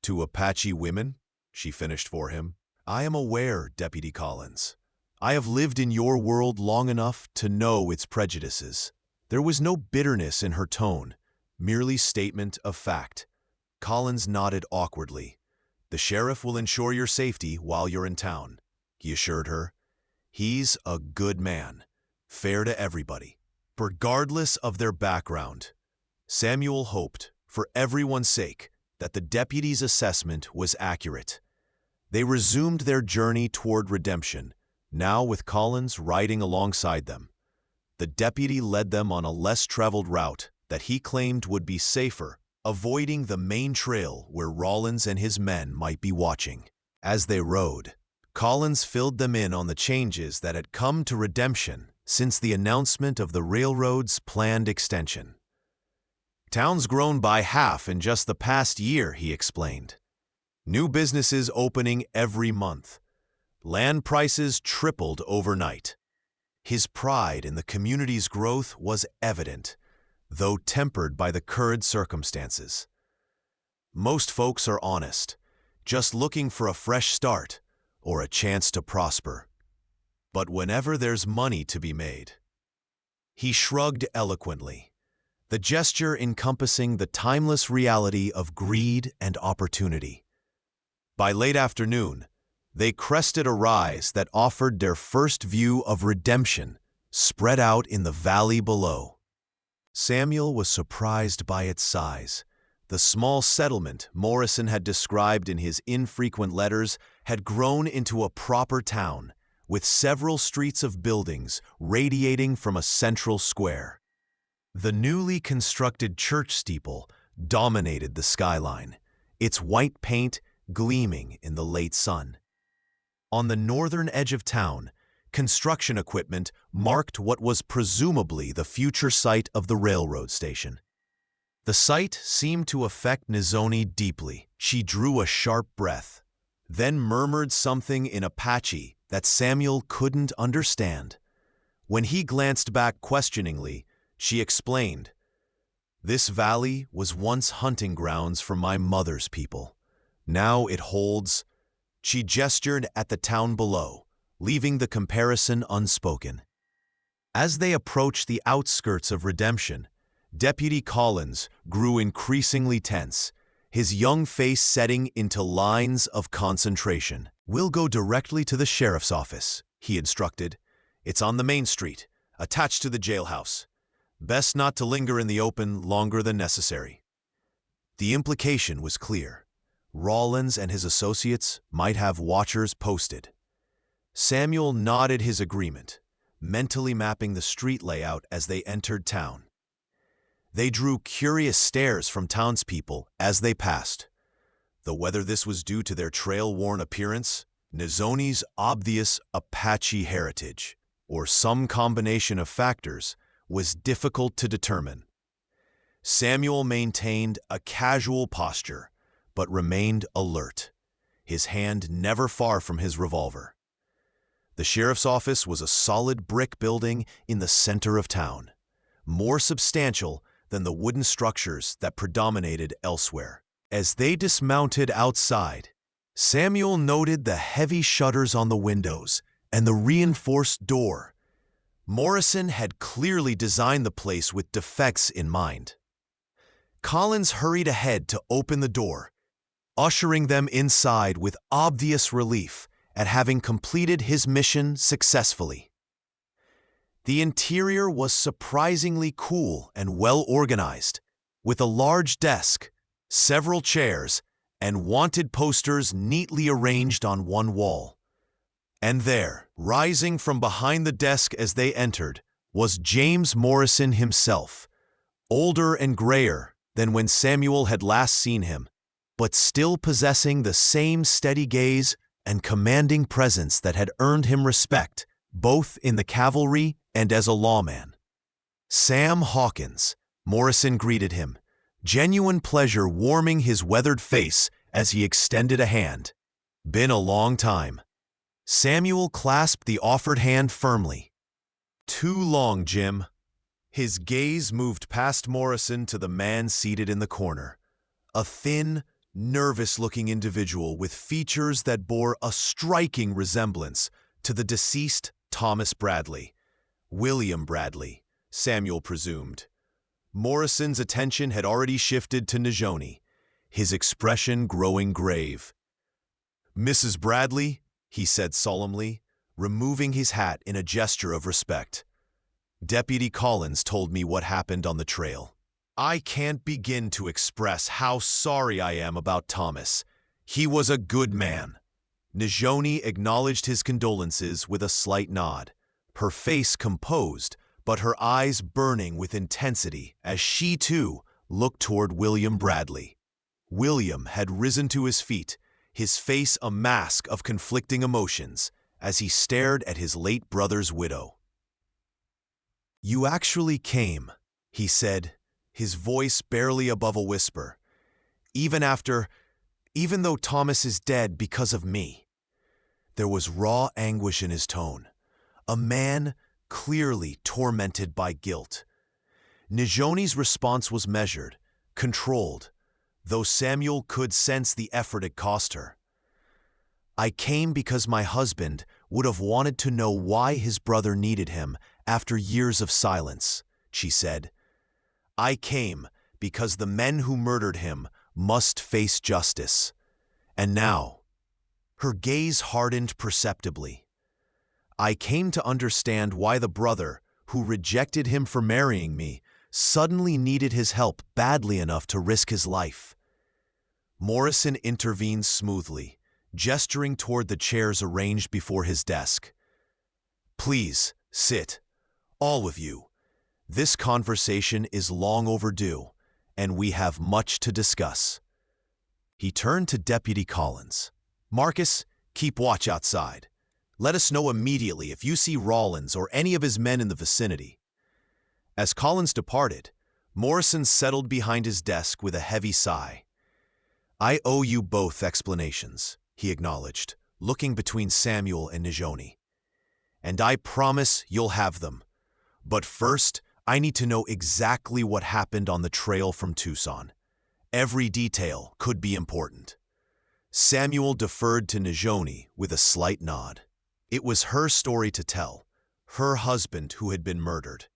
[SPEAKER 1] "To Apache women?" she finished for him. "I am aware, Deputy Collins. I have lived in your world long enough to know its prejudices." There was no bitterness in her tone, merely statement of fact. Collins nodded awkwardly. "The sheriff will ensure your safety while you're in town," he assured her. "He's a good man, fair to everybody, regardless of their background." Samuel hoped, for everyone's sake, that the deputy's assessment was accurate. They resumed their journey toward Redemption, now with Collins riding alongside them. The deputy led them on a less traveled route that he claimed would be safer, avoiding the main trail where Rawlins and his men might be watching. As they rode, Collins filled them in on the changes that had come to Redemption since the announcement of the railroad's planned extension. "Town's grown by half in just the past year," he explained. "New businesses opening every month. Land prices tripled overnight." His pride in the community's growth was evident, though tempered by the current circumstances. "Most folks are honest, just looking for a fresh start or a chance to prosper. But whenever there's money to be made..." He shrugged eloquently, the gesture encompassing the timeless reality of greed and opportunity. By late afternoon, they crested a rise that offered their first view of Redemption spread out in the valley below. Samuel was surprised by its size. The small settlement Morrison had described in his infrequent letters had grown into a proper town, with several streets of buildings radiating from a central square. The newly constructed church steeple dominated the skyline, its white paint gleaming in the late sun. On the northern edge of town, construction equipment marked what was presumably the future site of the railroad station. The sight seemed to affect Nizoni deeply. She drew a sharp breath, then murmured something in Apache that Samuel couldn't understand. When he glanced back questioningly, she explained, "This valley was once hunting grounds for my mother's people. Now it holds—" She gestured at the town below, leaving the comparison unspoken. As they approached the outskirts of Redemption, Deputy Collins grew increasingly tense, his young face setting into lines of concentration. "We'll go directly to the sheriff's office," he instructed. "It's on the main street, attached to the jailhouse. Best not to linger in the open longer than necessary." The implication was clear. Rawlins and his associates might have watchers posted. Samuel nodded his agreement, mentally mapping the street layout as they entered town. They drew curious stares from townspeople as they passed, though whether this was due to their trail-worn appearance, Nizoni's obvious Apache heritage, or some combination of factors, was difficult to determine. Samuel maintained a casual posture, but remained alert, his hand never far from his revolver. The sheriff's office was a solid brick building in the center of town, more substantial than the wooden structures that predominated elsewhere. As they dismounted outside, Samuel noted the heavy shutters on the windows and the reinforced door. Morrison had clearly designed the place with defects in mind. Collins hurried ahead to open the door, ushering them inside with obvious relief at having completed his mission successfully. The interior was surprisingly cool and well-organized, with a large desk, several chairs, and wanted posters neatly arranged on one wall. And there, rising from behind the desk as they entered, was James Morrison himself, older and grayer than when Samuel had last seen him, but still possessing the same steady gaze and commanding presence that had earned him respect, both in the cavalry and as a lawman. "Sam Hawkins," Morrison greeted him, genuine pleasure warming his weathered face as he extended a hand. "Been a long time." Samuel clasped the offered hand firmly. "Too long, Jim." His gaze moved past Morrison to the man seated in the corner, a thin, nervous-looking individual with features that bore a striking resemblance to the deceased Thomas Bradley. William Bradley, Samuel presumed. Morrison's attention had already shifted to Nizoni, his expression growing grave. "Mrs. Bradley," he said solemnly, removing his hat in a gesture of respect. "Deputy Collins told me what happened on the trail. I can't begin to express how sorry I am about Thomas. He was a good man." Nizoni acknowledged his condolences with a slight nod, her face composed, but her eyes burning with intensity as she, too, looked toward William Bradley. William had risen to his feet, his face a mask of conflicting emotions, as he stared at his late brother's widow. "You actually came," he said, his voice barely above a whisper, even though Thomas is dead because of me." There was raw anguish in his tone, a man clearly tormented by guilt. Nizoni's response was measured, controlled, though Samuel could sense the effort it cost her. "I came because my husband would have wanted to know why his brother needed him after years of silence," she said. "I came because the men who murdered him must face justice. And now," her gaze hardened perceptibly, "I came to understand why the brother, who rejected him for marrying me, suddenly needed his help badly enough to risk his life." Morrison intervened smoothly, gesturing toward the chairs arranged before his desk. "Please, sit, all of you. This conversation is long overdue, and we have much to discuss." He turned to Deputy Collins. "Marcus, keep watch outside. Let us know immediately if you see Rollins or any of his men in the vicinity." As Collins departed, Morrison settled behind his desk with a heavy sigh. "I owe you both explanations," he acknowledged, looking between Samuel and Najoni. "And I promise you'll have them. But first, I need to know exactly what happened on the trail from Tucson. Every detail could be important." Samuel deferred to Najoni with a slight nod. It was her story to tell, her husband who had been murdered.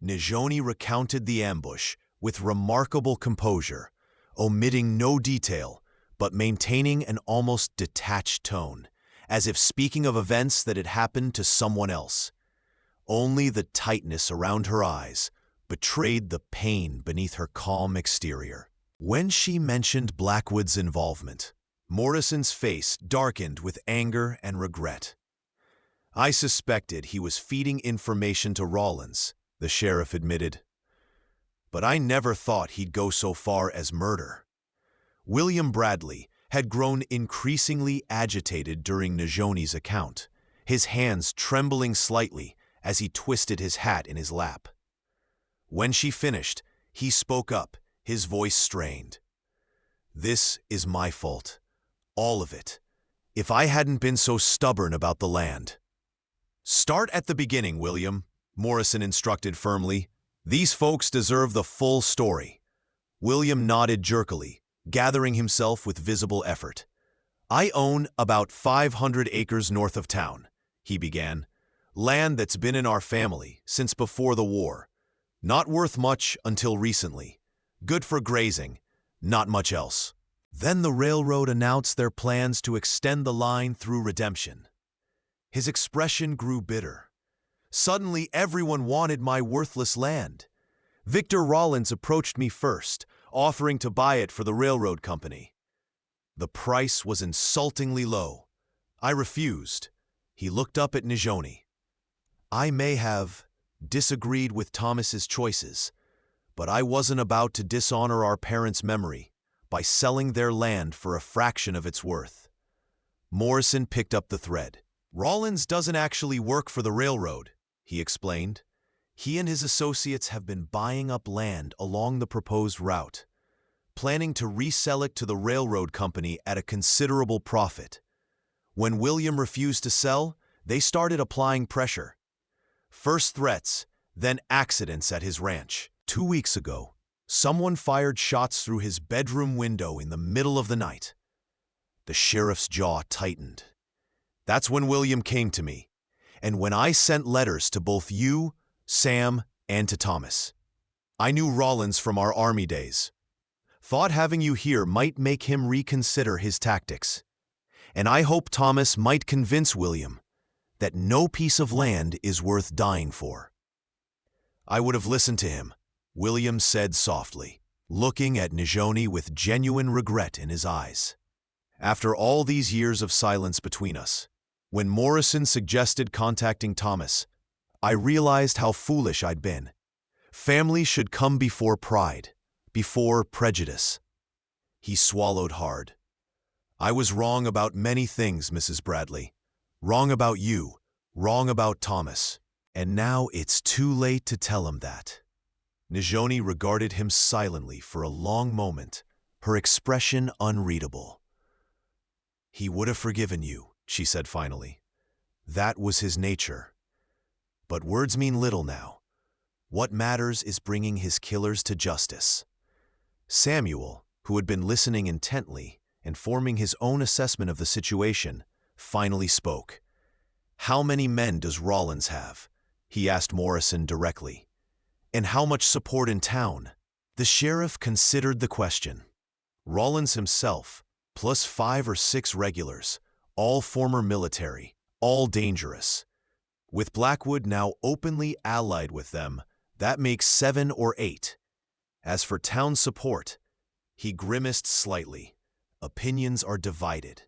[SPEAKER 1] Najoni recounted the ambush with remarkable composure, omitting no detail, but maintaining an almost detached tone, as if speaking of events that had happened to someone else. Only the tightness around her eyes betrayed the pain beneath her calm exterior. When she mentioned Blackwood's involvement, Morrison's face darkened with anger and regret. "I suspected he was feeding information to Rollins," the sheriff admitted. "But I never thought he'd go so far as murder." William Bradley had grown increasingly agitated during Najoni's account, his hands trembling slightly as he twisted his hat in his lap. When she finished, he spoke up, his voice strained. "This is my fault. All of it. If I hadn't been so stubborn about the land." "Start at the beginning, William," Morrison instructed firmly. "These folks deserve the full story." William nodded jerkily, gathering himself with visible effort. "I own about 500 acres north of town," he began. "Land that's been in our family since before the war. Not worth much until recently. Good for grazing, not much else. Then the railroad announced their plans to extend the line through Redemption." His expression grew bitter. "Suddenly everyone wanted my worthless land. Victor Rollins approached me first, offering to buy it for the railroad company. The price was insultingly low. I refused." He looked up at Najoni. "I may have disagreed with Thomas's choices, but I wasn't about to dishonor our parents' memory by selling their land for a fraction of its worth." Morrison picked up the thread. "Rollins doesn't actually work for the railroad," he explained. "He and his associates have been buying up land along the proposed route, planning to resell it to the railroad company at a considerable profit. When William refused to sell, they started applying pressure. First threats, then accidents at his ranch. 2 weeks ago, someone fired shots through his bedroom window in the middle of the night." The sheriff's jaw tightened. "That's when William came to me, and when I sent letters to both you, Sam, and to Thomas. I knew Rollins from our Army days. Thought having you here might make him reconsider his tactics. And I hope Thomas might convince William that no piece of land is worth dying for." "I would have listened to him," William said softly, looking at Najoni with genuine regret in his eyes. "After all these years of silence between us, when Morrison suggested contacting Thomas, I realized how foolish I'd been. Family should come before pride, before prejudice." He swallowed hard. "I was wrong about many things, Mrs. Bradley. Wrong about you, wrong about Thomas. And now it's too late to tell him that." Najoni regarded him silently for a long moment, her expression unreadable. "He would have forgiven you," she said finally. "That was his nature. But words mean little now. What matters is bringing his killers to justice." Samuel, who had been listening intently and forming his own assessment of the situation, finally spoke. "How many men does Rollins have?" he asked Morrison directly. "And how much support in town?" The sheriff considered the question. "Rollins himself, plus 5 or 6 regulars, all former military, all dangerous. With Blackwood now openly allied with them, that makes 7 or 8. As for town support," he grimaced slightly, "opinions are divided.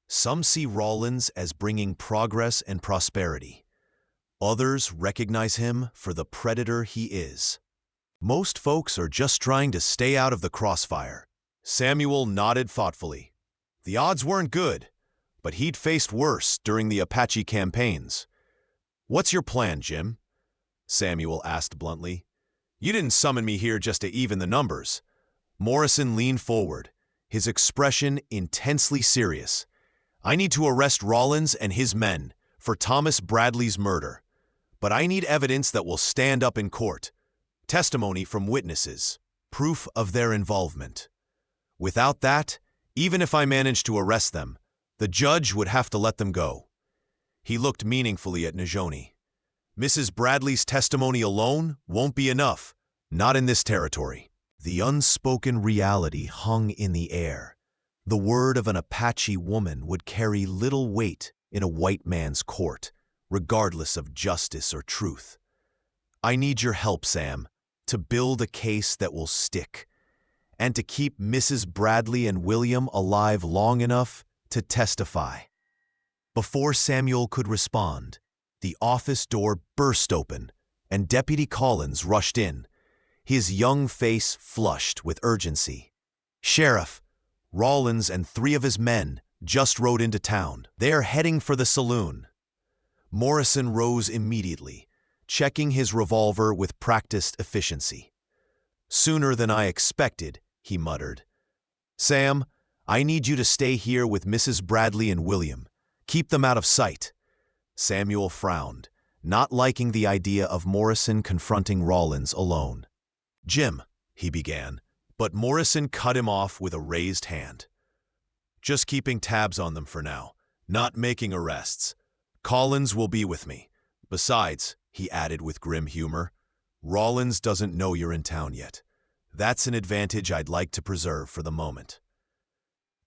[SPEAKER 1] Some see Rollins as bringing progress and prosperity. Others recognize him for the predator he is. Most folks are just trying to stay out of the crossfire." Samuel nodded thoughtfully. "The odds weren't good, but he'd faced worse during the Apache campaigns. "What's your plan, Jim?" Samuel asked bluntly. "You didn't summon me here just to even the numbers." Morrison leaned forward, his expression intensely serious. "I need to arrest Rollins and his men for Thomas Bradley's murder, but I need evidence that will stand up in court, testimony from witnesses, proof of their involvement. Without that, even if I manage to arrest them, the judge would have to let them go." He looked meaningfully at Najoni. "Mrs. Bradley's testimony alone won't be enough, not in this territory." The unspoken reality hung in the air. The word of an Apache woman would carry little weight in a white man's court, regardless of justice or truth. "I need your help, Sam, to build a case that will stick, and to keep Mrs. Bradley and William alive long enough to testify." Before Samuel could respond, the office door burst open, and Deputy Collins rushed in, his young face flushed with urgency. "Sheriff, Rollins and 3 of his men just rode into town. They are heading for the saloon." Morrison rose immediately, checking his revolver with practiced efficiency. "Sooner than I expected," he muttered. "Sam, I need you to stay here with Mrs. Bradley and William. Keep them out of sight." Samuel frowned, not liking the idea of Morrison confronting Rollins alone. "Jim," he began, but Morrison cut him off with a raised hand. "Just keeping tabs on them for now, not making arrests. Collins will be with me. Besides," he added with grim humor, "Rollins doesn't know you're in town yet. That's an advantage I'd like to preserve for the moment."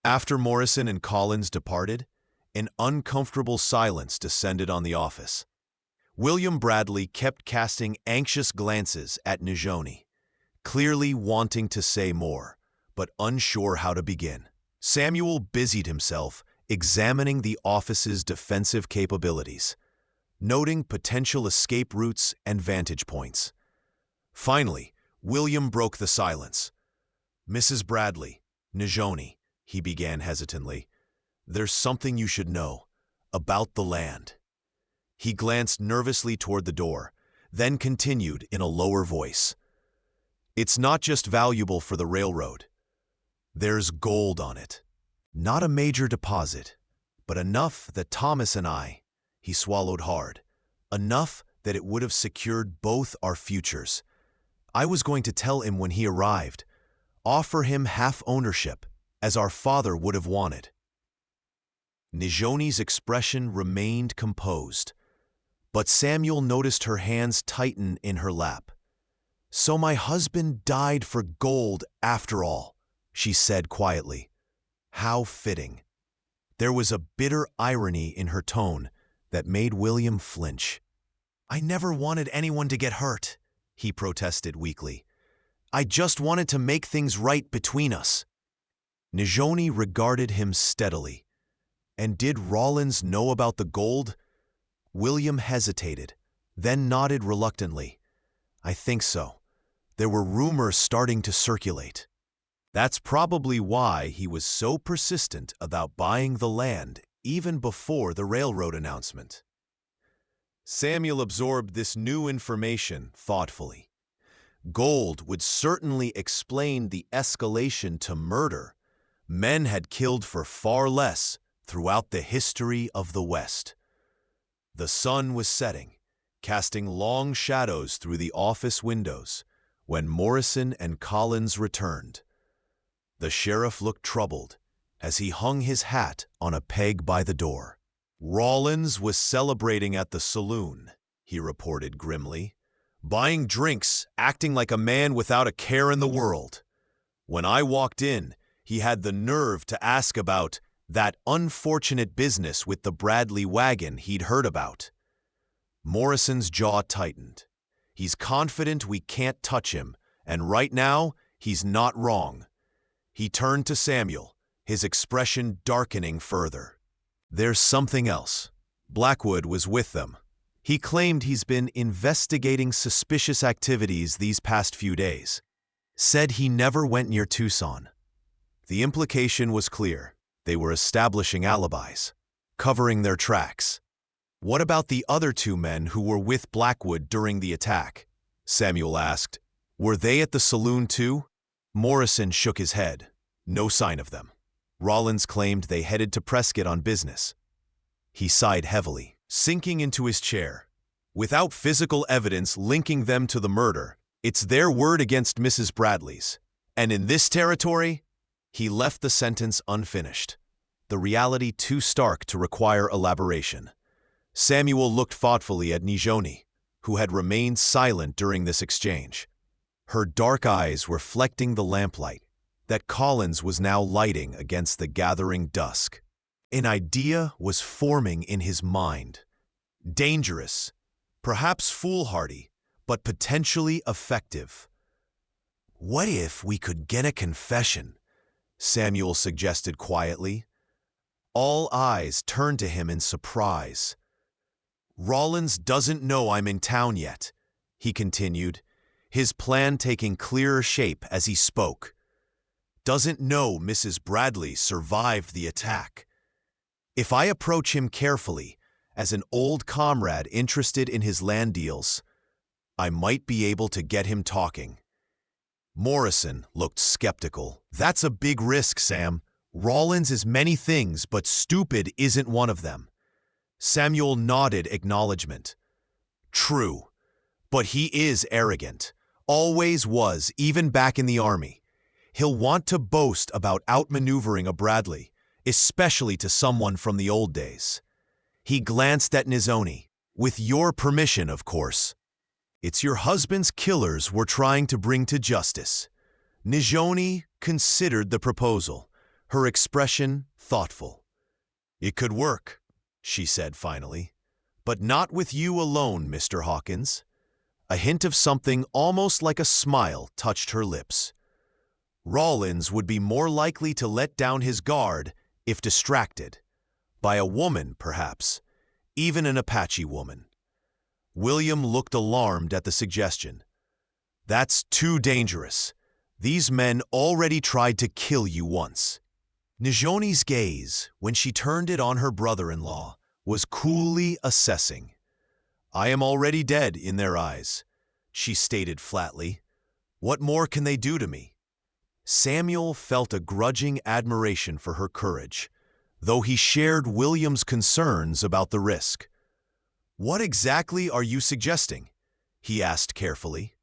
[SPEAKER 1] After Morrison and Collins departed, an uncomfortable silence descended on the office. William Bradley kept casting anxious glances at Najoni, clearly wanting to say more, but unsure how to begin. Samuel busied himself examining the office's defensive capabilities, noting potential escape routes and vantage points. Finally, William broke the silence. "Mrs. Bradley, Najoni," he began hesitantly, "there's something you should know about the land." He glanced nervously toward the door, then continued in a lower voice. "It's not just valuable for the railroad. There's gold on it. Not a major deposit, but enough that Thomas and I," he swallowed hard, "enough that it would have secured both our futures. I was going to tell him when he arrived, offer him half ownership, as our father would have wanted." Najoni's expression remained composed, but Samuel noticed her hands tighten in her lap. "So my husband died for gold after all," she said quietly. How fitting. There was a bitter irony in her tone that made William flinch. "I never wanted anyone to get hurt," he protested weakly. "I just wanted to make things right between us." Najoni regarded him steadily. "And did Rollins know about the gold?" William hesitated, then nodded reluctantly. "I think so. There were rumors starting to circulate." That's probably why he was so persistent about buying the land even before the railroad announcement. Samuel absorbed this new information thoughtfully. Gold would certainly explain the escalation to murder. Men had killed for far less throughout the history of the West. The sun was setting, casting long shadows through the office windows, when Morrison and Collins returned. The sheriff looked troubled as he hung his hat on a peg by the door. "Rollins was celebrating at the saloon," he reported grimly, "buying drinks, acting like a man without a care in the world. When I walked in, he had the nerve to ask about that unfortunate business with the Bradley wagon he'd heard about." Morrison's jaw tightened. "He's confident we can't touch him, and right now, he's not wrong." He turned to Samuel, his expression darkening further. "There's something else. Blackwood was with them. He claimed he's been investigating suspicious activities these past few days. Said he never went near Tucson." The implication was clear. They were establishing alibis. covering their tracks. "What about the other two men who were with Blackwood during the attack?" Samuel asked. "Were they at the saloon too?" Morrison shook his head. No sign of them. Rollins claimed they headed to Prescott on business. He sighed heavily, sinking into his chair. "Without physical evidence linking them to the murder, it's their word against Mrs. Bradley's. And in this territory," he left the sentence unfinished, the reality too stark to require elaboration. Samuel looked thoughtfully at Nijoni, who had remained silent during this exchange. Her dark eyes reflecting the lamplight that Collins was now lighting against the gathering dusk. An idea was forming in his mind. Dangerous, perhaps foolhardy, but potentially effective. "What if we could get a confession?" Samuel suggested quietly. All eyes turned to him in surprise. "Rollins doesn't know I'm in town yet," he continued, his plan taking clearer shape as he spoke. "Doesn't know Mrs. Bradley survived the attack. If I approach him carefully, as an old comrade interested in his land deals, I might be able to get him talking." Morrison looked skeptical. "That's a big risk, Sam. Rollins is many things, but stupid isn't one of them." Samuel nodded acknowledgement. "True, but he is arrogant. Always was, even back in the Army. He'll want to boast about outmaneuvering a Bradley, especially to someone from the old days." He glanced at Nizoni. "With your permission, of course. It's your husband's killers we're trying to bring to justice." Nijoni considered the proposal, her expression thoughtful. "It could work," she said finally. "But not with you alone, Mr. Hawkins." A hint of something almost like a smile touched her lips. "Rollins would be more likely to let down his guard if distracted. By a woman, perhaps, even an Apache woman." William looked alarmed at the suggestion. "That's too dangerous. These men already tried to kill you once." Nijoni's gaze, when she turned it on her brother-in-law, was coolly assessing. "I am already dead in their eyes," she stated flatly. "What more can they do to me?" Samuel felt a grudging admiration for her courage, though he shared William's concerns about the risk. "What exactly are you suggesting?" he asked carefully.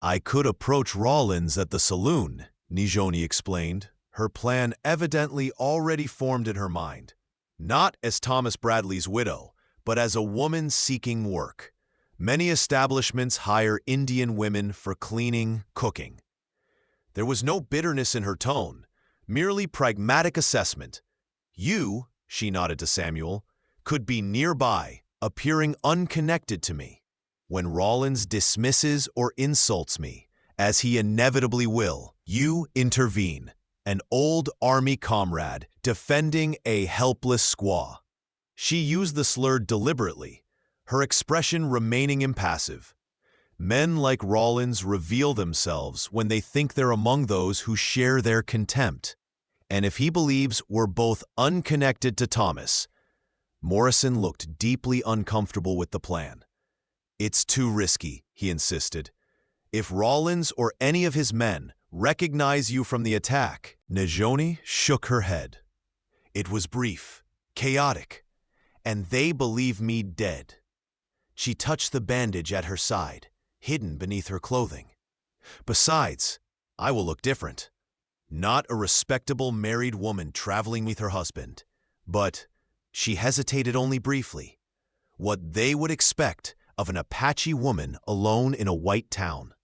[SPEAKER 1] "I could approach Rollins at the saloon," Nijoni explained, her plan evidently already formed in her mind. "Not as Thomas Bradley's widow, but as a woman seeking work. Many establishments hire Indian women for cleaning, cooking." There was no bitterness in her tone, merely pragmatic assessment. "You," she nodded to Samuel, "could be nearby, appearing unconnected to me. When Rollins dismisses or insults me, as he inevitably will, you intervene, an old Army comrade defending a helpless squaw." She used the slur deliberately, her expression remaining impassive. Men like Rollins reveal themselves when they think they're among those who share their contempt. And if he believes we're both unconnected to Thomas, Morrison looked deeply uncomfortable with the plan. "It's too risky," he insisted. "If Rollins or any of his men recognize you from the attack." Nijoni shook her head. "It was brief, chaotic, and they believe me dead." She touched the bandage at her side, hidden beneath her clothing. "Besides, I will look different. Not a respectable married woman traveling with her husband, but," she hesitated only briefly, "what they would expect of an Apache woman alone in a white town."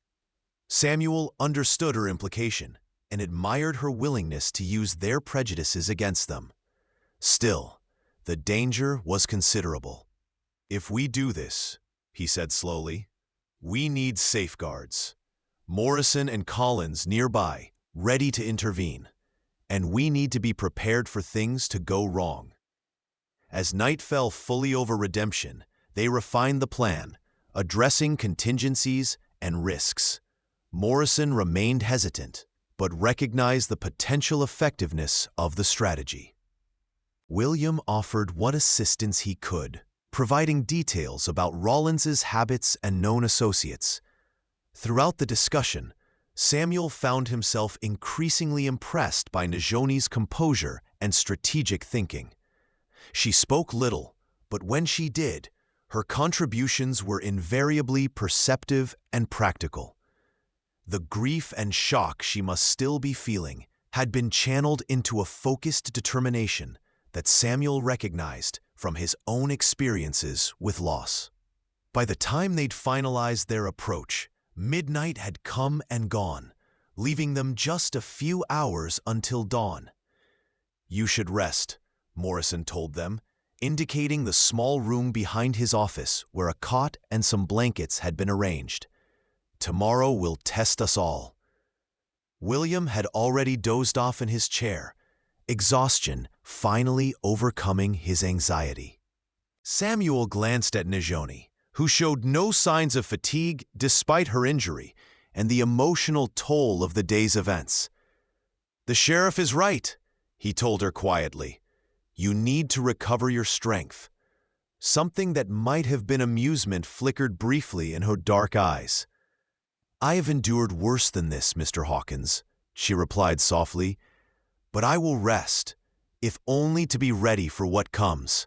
[SPEAKER 1] Samuel understood her implication and admired her willingness to use their prejudices against them. Still, the danger was considerable. "If we do this," he said slowly, "we need safeguards. Morrison and Collins nearby, ready to intervene, and we need to be prepared for things to go wrong." As night fell fully over Redemption, they refined the plan, addressing contingencies and risks. Morrison remained hesitant, but recognized the potential effectiveness of the strategy. William offered what assistance he could, providing details about Rawlins's habits and known associates. Throughout the discussion, Samuel found himself increasingly impressed by Najoni's composure and strategic thinking. She spoke little, but when she did, her contributions were invariably perceptive and practical. The grief and shock she must still be feeling had been channeled into a focused determination that Samuel recognized from his own experiences with loss. By the time they'd finalized their approach, midnight had come and gone, leaving them just a few hours until dawn. "You should rest," Morrison told them, indicating the small room behind his office where a cot and some blankets had been arranged. "Tomorrow will test us all." William had already dozed off in his chair, exhaustion finally overcoming his anxiety. Samuel glanced at Najoni, who showed no signs of fatigue despite her injury and the emotional toll of the day's events. "The sheriff is right," he told her quietly. "You need to recover your strength." Something that might have been amusement flickered briefly in her dark eyes. "I have endured worse than this, Mr. Hawkins," she replied softly, "but I will rest, if only to be ready for what comes."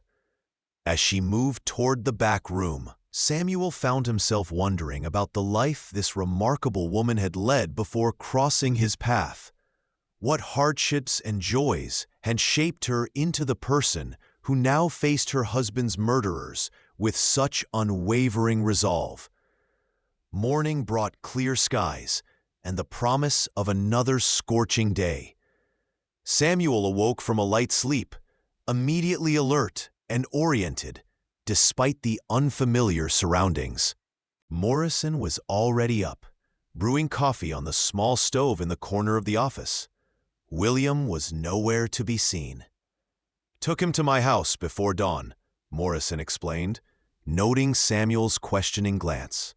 [SPEAKER 1] As she moved toward the back room, Samuel found himself wondering about the life this remarkable woman had led before crossing his path. What hardships and joys had shaped her into the person who now faced her husband's murderers with such unwavering resolve? Morning brought clear skies and the promise of another scorching day. Samuel awoke from a light sleep, immediately alert and oriented, despite the unfamiliar surroundings. Morrison was already up, brewing coffee on the small stove in the corner of the office. William was nowhere to be seen. "Took him to my house before dawn," Morrison explained, noting Samuel's questioning glance.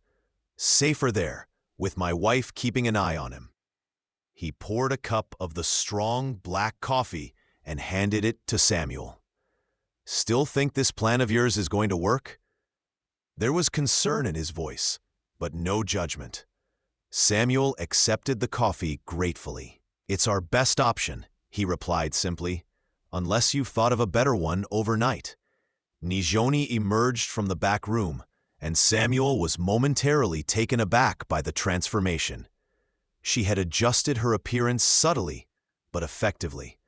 [SPEAKER 1] "Safer there, with my wife keeping an eye on him." He poured a cup of the strong black coffee and handed it to Samuel. "Still think this plan of yours is going to work?" There was concern in his voice, but no judgment. Samuel accepted the coffee gratefully. "It's our best option," he replied simply, "unless you've thought of a better one overnight." Najoni emerged from the back room, and Samuel was momentarily taken aback by the transformation. She had adjusted her appearance subtly, but effectively.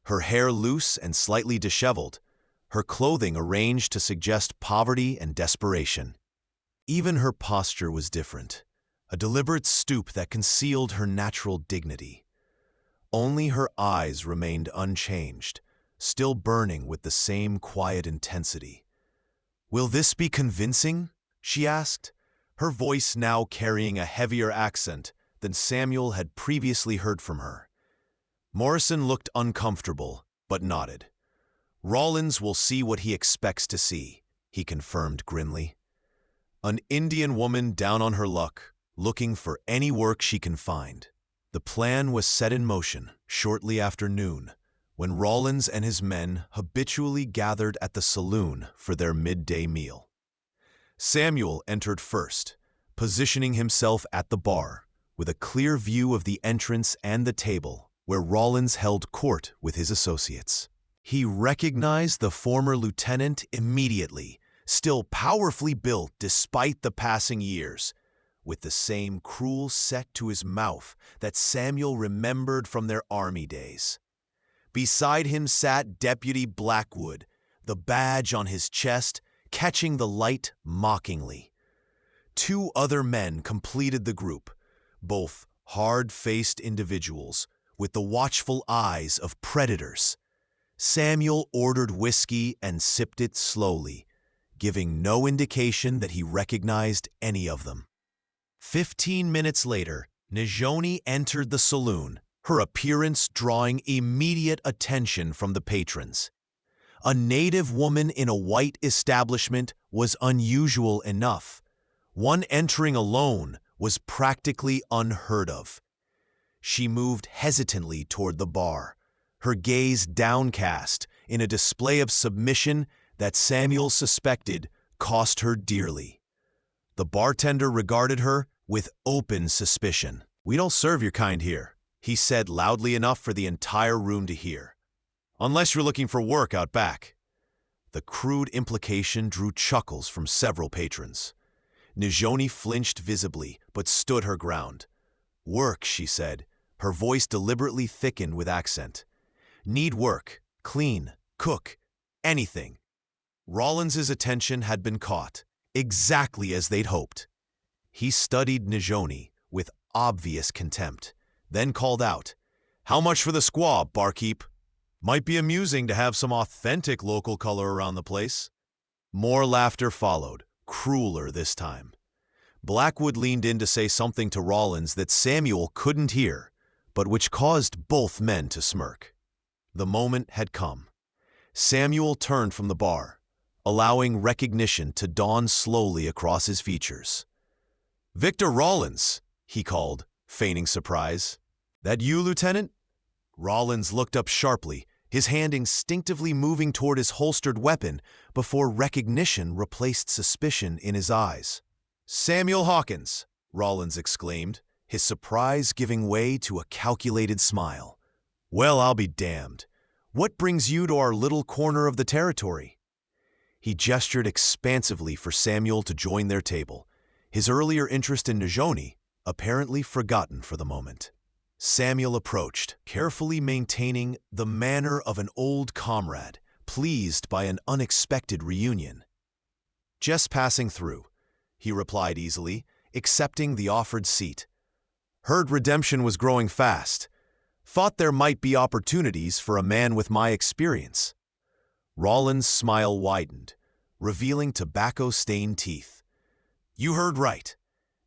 [SPEAKER 1] Her hair loose and slightly disheveled, her clothing arranged to suggest poverty and desperation. Even her posture was different, a deliberate stoop that concealed her natural dignity. Only her eyes remained unchanged, still burning with the same quiet intensity. "Will this be convincing?" she asked, her voice now carrying a heavier accent than Samuel had previously heard from her. Morrison looked uncomfortable, but nodded. "Rawlins will see what he expects to see," he confirmed grimly. "An Indian woman down on her luck, looking for any work she can find." The plan was set in motion shortly after noon, when Rawlins and his men habitually gathered at the saloon for their midday meal. Samuel entered first, positioning himself at the bar, with a clear view of the entrance and the table where Rawlins held court with his associates. He recognized the former lieutenant immediately, still powerfully built despite the passing years, with the same cruel set to his mouth that Samuel remembered from their army days. Beside him sat Deputy Blackwood, the badge on his chest catching the light mockingly. Two other men completed the group, both hard-faced individuals with the watchful eyes of predators. Samuel ordered whiskey and sipped it slowly, giving no indication that he recognized any of them. 15 minutes later, Najoni entered the saloon, her appearance drawing immediate attention from the patrons. A native woman in a white establishment was unusual enough. One entering alone was practically unheard of. She moved hesitantly toward the bar, her gaze downcast in a display of submission that Samuel suspected cost her dearly. The bartender regarded her with open suspicion. "We don't serve your kind here," he said loudly enough for the entire room to hear. "Unless you're looking for work out back." The crude implication drew chuckles from several patrons. Nijoni flinched visibly, but stood her ground. "Work," she said, her voice deliberately thickened with accent. "Need work, clean, cook, anything." Rollins's attention had been caught, exactly as they'd hoped. He studied Nijoni with obvious contempt, then called out, "How much for the squaw, barkeep? Might be amusing to have some authentic local color around the place." More laughter followed, crueler this time. Blackwood leaned in to say something to Rollins that Samuel couldn't hear, but which caused both men to smirk. The moment had come. Samuel turned from the bar, allowing recognition to dawn slowly across his features. "Victor Rollins," he called, feigning surprise. "That you, Lieutenant?" Rollins looked up sharply, his hand instinctively moving toward his holstered weapon before recognition replaced suspicion in his eyes. "Samuel Hawkins," Rollins exclaimed, his surprise giving way to a calculated smile. "Well, I'll be damned. What brings you to our little corner of the territory?" He gestured expansively for Samuel to join their table, his earlier interest in Nijoni apparently forgotten for the moment. Samuel approached, carefully maintaining the manner of an old comrade, pleased by an unexpected reunion. "Just passing through," he replied easily, accepting the offered seat. "Heard redemption was growing fast. Thought there might be opportunities for a man with my experience." Rollins' smile widened, revealing tobacco-stained teeth. "You heard right.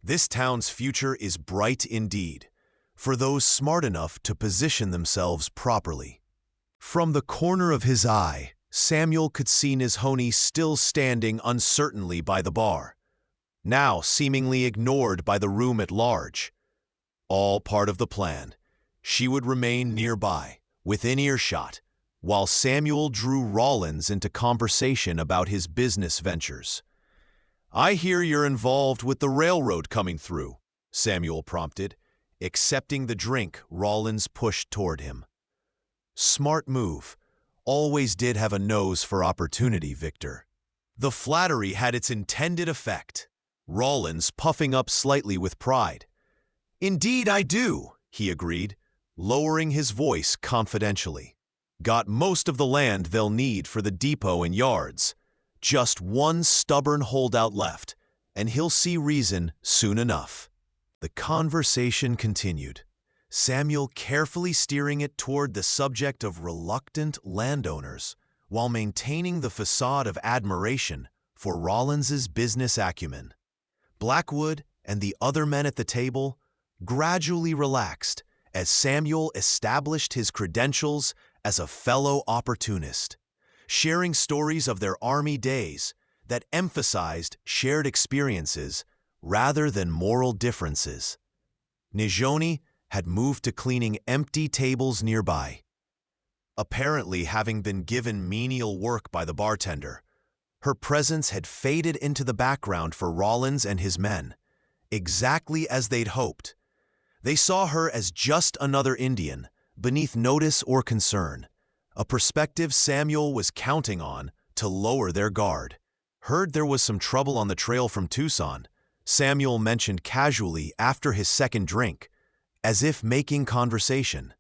[SPEAKER 1] This town's future is bright indeed, for those smart enough to position themselves properly." From the corner of his eye, Samuel could see Nijoni still standing uncertainly by the bar, now seemingly ignored by the room at large. All part of the plan. She would remain nearby, within earshot, while Samuel drew Rollins into conversation about his business ventures. "I hear you're involved with the railroad coming through," Samuel prompted, accepting the drink Rollins pushed toward him. "Smart move. Always did have a nose for opportunity, Victor." The flattery had its intended effect, Rollins puffing up slightly with pride. "Indeed I do," he agreed, lowering his voice confidentially. "Got most of the land they'll need for the depot and yards. Just one stubborn holdout left, and he'll see reason soon enough." The conversation continued, Samuel carefully steering it toward the subject of reluctant landowners while maintaining the facade of admiration for Rollins's business acumen. Blackwood and the other men at the table gradually relaxed as Samuel established his credentials as a fellow opportunist, sharing stories of their Army days that emphasized shared experiences rather than moral differences. Nijoni had moved to cleaning empty tables nearby. Apparently having been given menial work by the bartender, her presence had faded into the background for Rollins and his men, exactly as they'd hoped. They saw her as just another Indian, beneath notice or concern, a perspective Samuel was counting on to lower their guard. "Heard there was some trouble on the trail from Tucson," Samuel mentioned casually after his second drink, as if making conversation.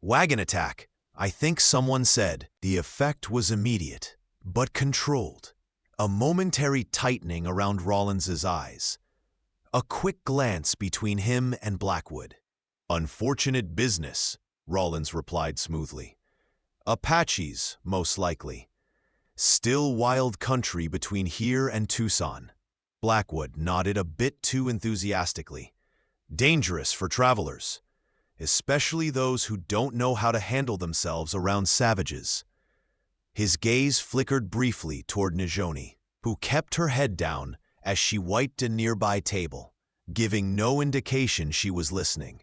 [SPEAKER 1] "Wagon attack, I think someone said." The effect was immediate, but controlled. A momentary tightening around Rollins's eyes. A quick glance between him and Blackwood. "Unfortunate business," Rollins replied smoothly. "Apaches, most likely. Still wild country between here and Tucson." Blackwood nodded a bit too enthusiastically. "Dangerous for travelers, especially those who don't know how to handle themselves around savages." His gaze flickered briefly toward Nijoni, who kept her head down as she wiped a nearby table, giving no indication she was listening.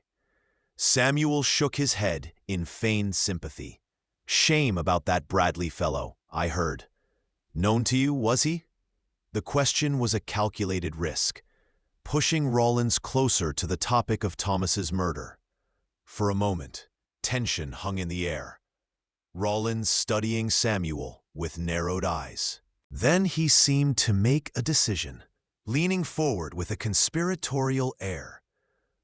[SPEAKER 1] Samuel shook his head in feigned sympathy. Shame about that Bradley fellow, I heard. Known to you, was he? The question was a calculated risk, pushing Rollins closer to the topic of Thomas's murder. For a moment, tension hung in the air, Rollins studying Samuel with narrowed eyes. Then he seemed to make a decision, leaning forward with a conspiratorial air.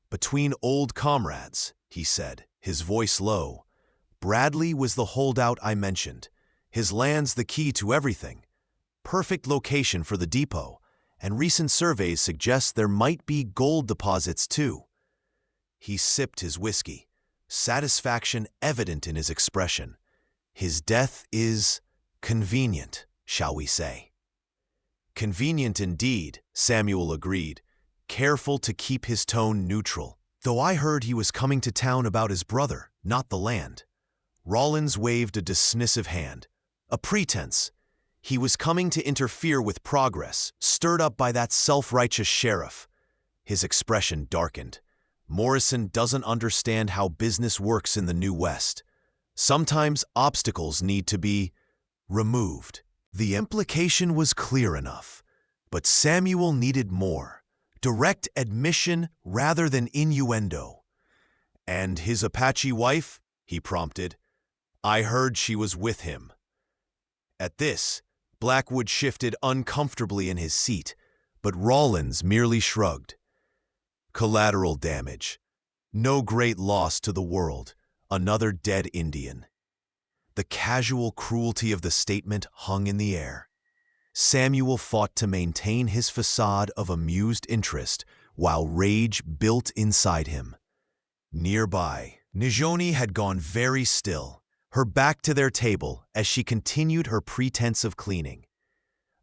[SPEAKER 1] "Between old comrades," he said, his voice low, "Bradley was the holdout I mentioned. His land's the key to everything. Perfect location for the depot, and recent surveys suggest there might be gold deposits too." He sipped his whiskey, satisfaction evident in his expression. "His death is convenient, shall we say?" "Convenient indeed," Samuel agreed, careful to keep his tone neutral. "Though I heard he was coming to town about his brother, not the land." Rollins waved a dismissive hand. "A pretense. He was coming to interfere with progress, stirred up by that self-righteous sheriff." His expression darkened. "Morrison doesn't understand how business works in the New West. Sometimes obstacles need to be removed." The implication was clear enough, but Samuel needed more. Direct admission rather than innuendo. "And his Apache wife?" he prompted. "I heard she was with him." At this, Blackwood shifted uncomfortably in his seat, but Rollins merely shrugged. "Collateral damage. No great loss to the world. Another dead Indian." The casual cruelty of the statement hung in the air. Samuel fought to maintain his facade of amused interest while rage built inside him. Nearby, Nijoni had gone very still, her back to their table as she continued her pretense of cleaning.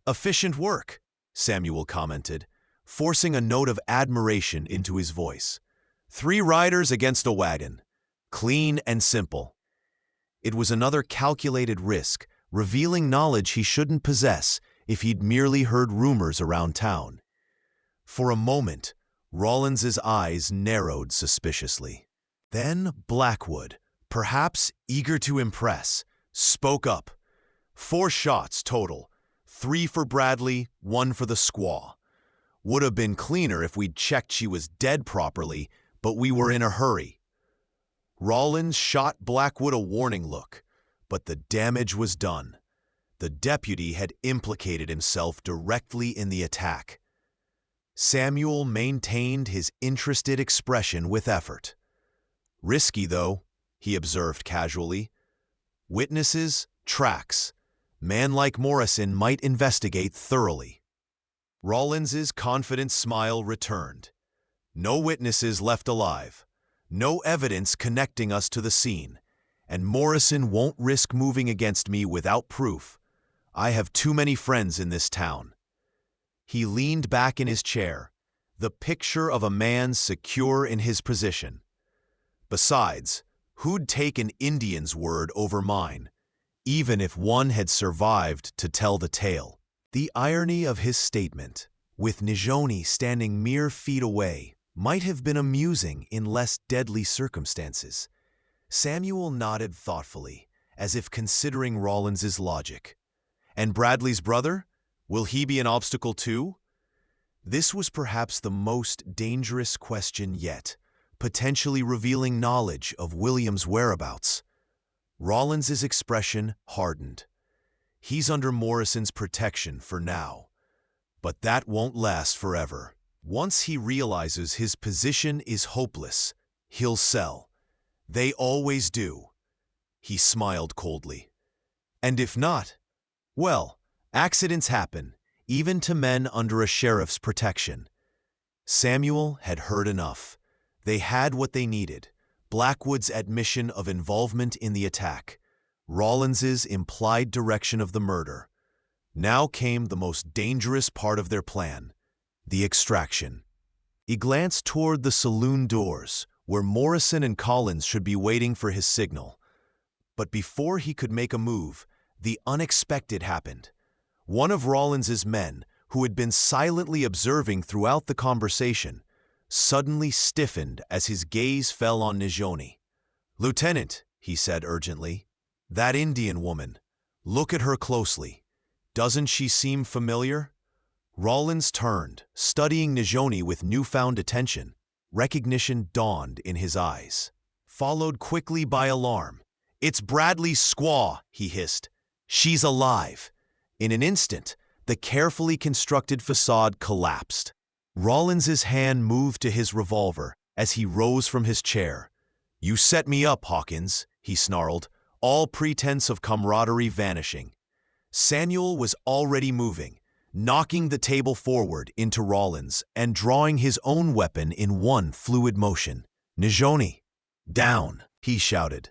[SPEAKER 1] "Efficient work," Samuel commented, forcing a note of admiration into his voice. "3 riders against a wagon. Clean and simple." It was another calculated risk, revealing knowledge he shouldn't possess if he'd merely heard rumors around town. For a moment, Rollins's eyes narrowed suspiciously. Then Blackwood, perhaps eager to impress, spoke up. "4 shots total. 3 for Bradley, 1 for the squaw. Would have been cleaner if we'd checked she was dead properly, but we were in a hurry." Rollins shot Blackwood a warning look, but the damage was done. The deputy had implicated himself directly in the attack. Samuel maintained his interested expression with effort. "Risky, though," he observed casually. "Witnesses, tracks. Man like Morrison might investigate thoroughly." Rollins's confident smile returned. "No witnesses left alive. No evidence connecting us to the scene, and Morrison won't risk moving against me without proof. I have too many friends in this town." He leaned back in his chair, the picture of a man secure in his position. "Besides, who'd take an Indian's word over mine, even if one had survived to tell the tale?" The irony of his statement, with Nijoni standing mere feet away, might have been amusing in less deadly circumstances. Samuel nodded thoughtfully, as if considering Rollins's logic. "And Bradley's brother? Will he be an obstacle too?" This was perhaps the most dangerous question yet, potentially revealing knowledge of William's whereabouts. Rollins's expression hardened. "He's under Morrison's protection for now, but that won't last forever. Once he realizes his position is hopeless, he'll sell. They always do." He smiled coldly. "And if not, well, accidents happen, even to men under a sheriff's protection." Samuel had heard enough. They had what they needed: Blackwood's admission of involvement in the attack, Rollins's implied direction of the murder. Now came the most dangerous part of their plan: the extraction. He glanced toward the saloon doors, where Morrison and Collins should be waiting for his signal. But before he could make a move, the unexpected happened. One of Rollins's men, who had been silently observing throughout the conversation, suddenly stiffened as his gaze fell on Nijoni. "Lieutenant," he said urgently, That Indian woman. Look at her closely. Doesn't she seem familiar? Rollins turned, studying Najoni with newfound attention. Recognition dawned in his eyes, followed quickly by alarm. "It's Bradley's squaw," he hissed. "She's alive." In an instant, the carefully constructed facade collapsed. Rollins's hand moved to his revolver as he rose from his chair. "You set me up, Hawkins," he snarled, all pretense of camaraderie vanishing. Samuel was already moving, knocking the table forward into Rollins and drawing his own weapon in one fluid motion. "Najoni, down," he shouted.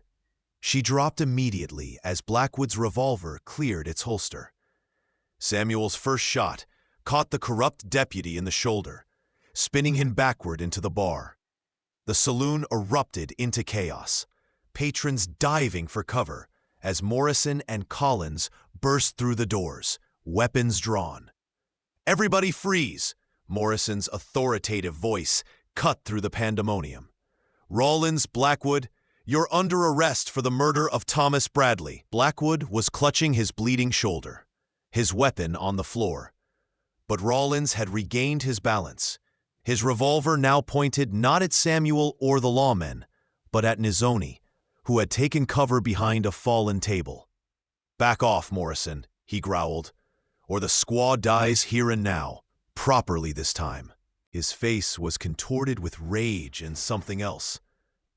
[SPEAKER 1] She dropped immediately as Blackwood's revolver cleared its holster. Samuel's first shot caught the corrupt deputy in the shoulder, spinning him backward into the bar. The saloon erupted into chaos, patrons diving for cover as Morrison and Collins burst through the doors, weapons drawn. "Everybody freeze!" Morrison's authoritative voice cut through the pandemonium. "Rollins, Blackwood, you're under arrest for the murder of Thomas Bradley." Blackwood was clutching his bleeding shoulder, his weapon on the floor. But Rollins had regained his balance, his revolver now pointed not at Samuel or the lawmen, but at Najoni, who had taken cover behind a fallen table. "Back off, Morrison," he growled, "or the squaw dies here and now, properly this time." His face was contorted with rage and something else.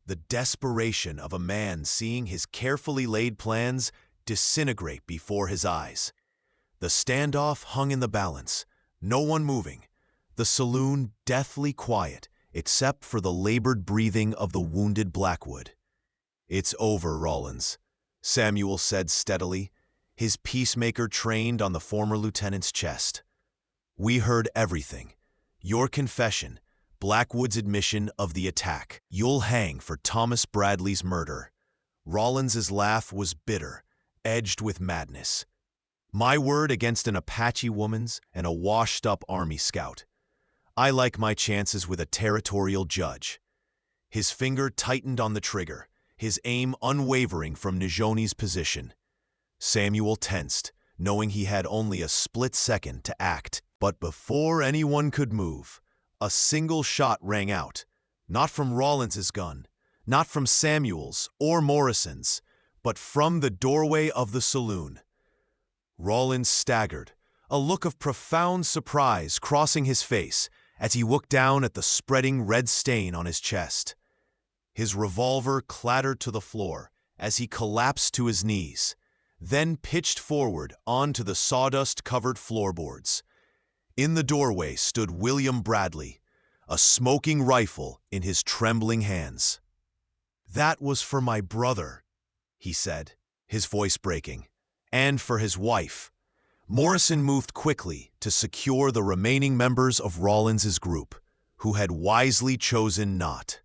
[SPEAKER 1] The desperation of a man seeing his carefully laid plans disintegrate before his eyes. The standoff hung in the balance, no one moving, the saloon deathly quiet except for the labored breathing of the wounded Blackwood. "It's over, Rollins," Samuel said steadily, his peacemaker trained on the former lieutenant's chest. "We heard everything. Your confession, Blackwood's admission of the attack. You'll hang for Thomas Bradley's murder." Rollins's laugh was bitter, edged with madness. "My word against an Apache woman's and a washed-up Army scout. I like my chances with a territorial judge." His finger tightened on the trigger, his aim unwavering from Najoni's position. Samuel tensed, knowing he had only a split second to act. But before anyone could move, a single shot rang out, not from Rollins's gun, not from Samuel's or Morrison's, but from the doorway of the saloon. Rollins staggered, a look of profound surprise crossing his face as he looked down at the spreading red stain on his chest. His revolver clattered to the floor as he collapsed to his knees, then pitched forward onto the sawdust-covered floorboards. In the doorway stood William Bradley, a smoking rifle in his trembling hands. "That was for my brother," he said, his voice breaking, "and for his wife." Morrison moved quickly to secure the remaining members of Rollins's group, who had wisely chosen not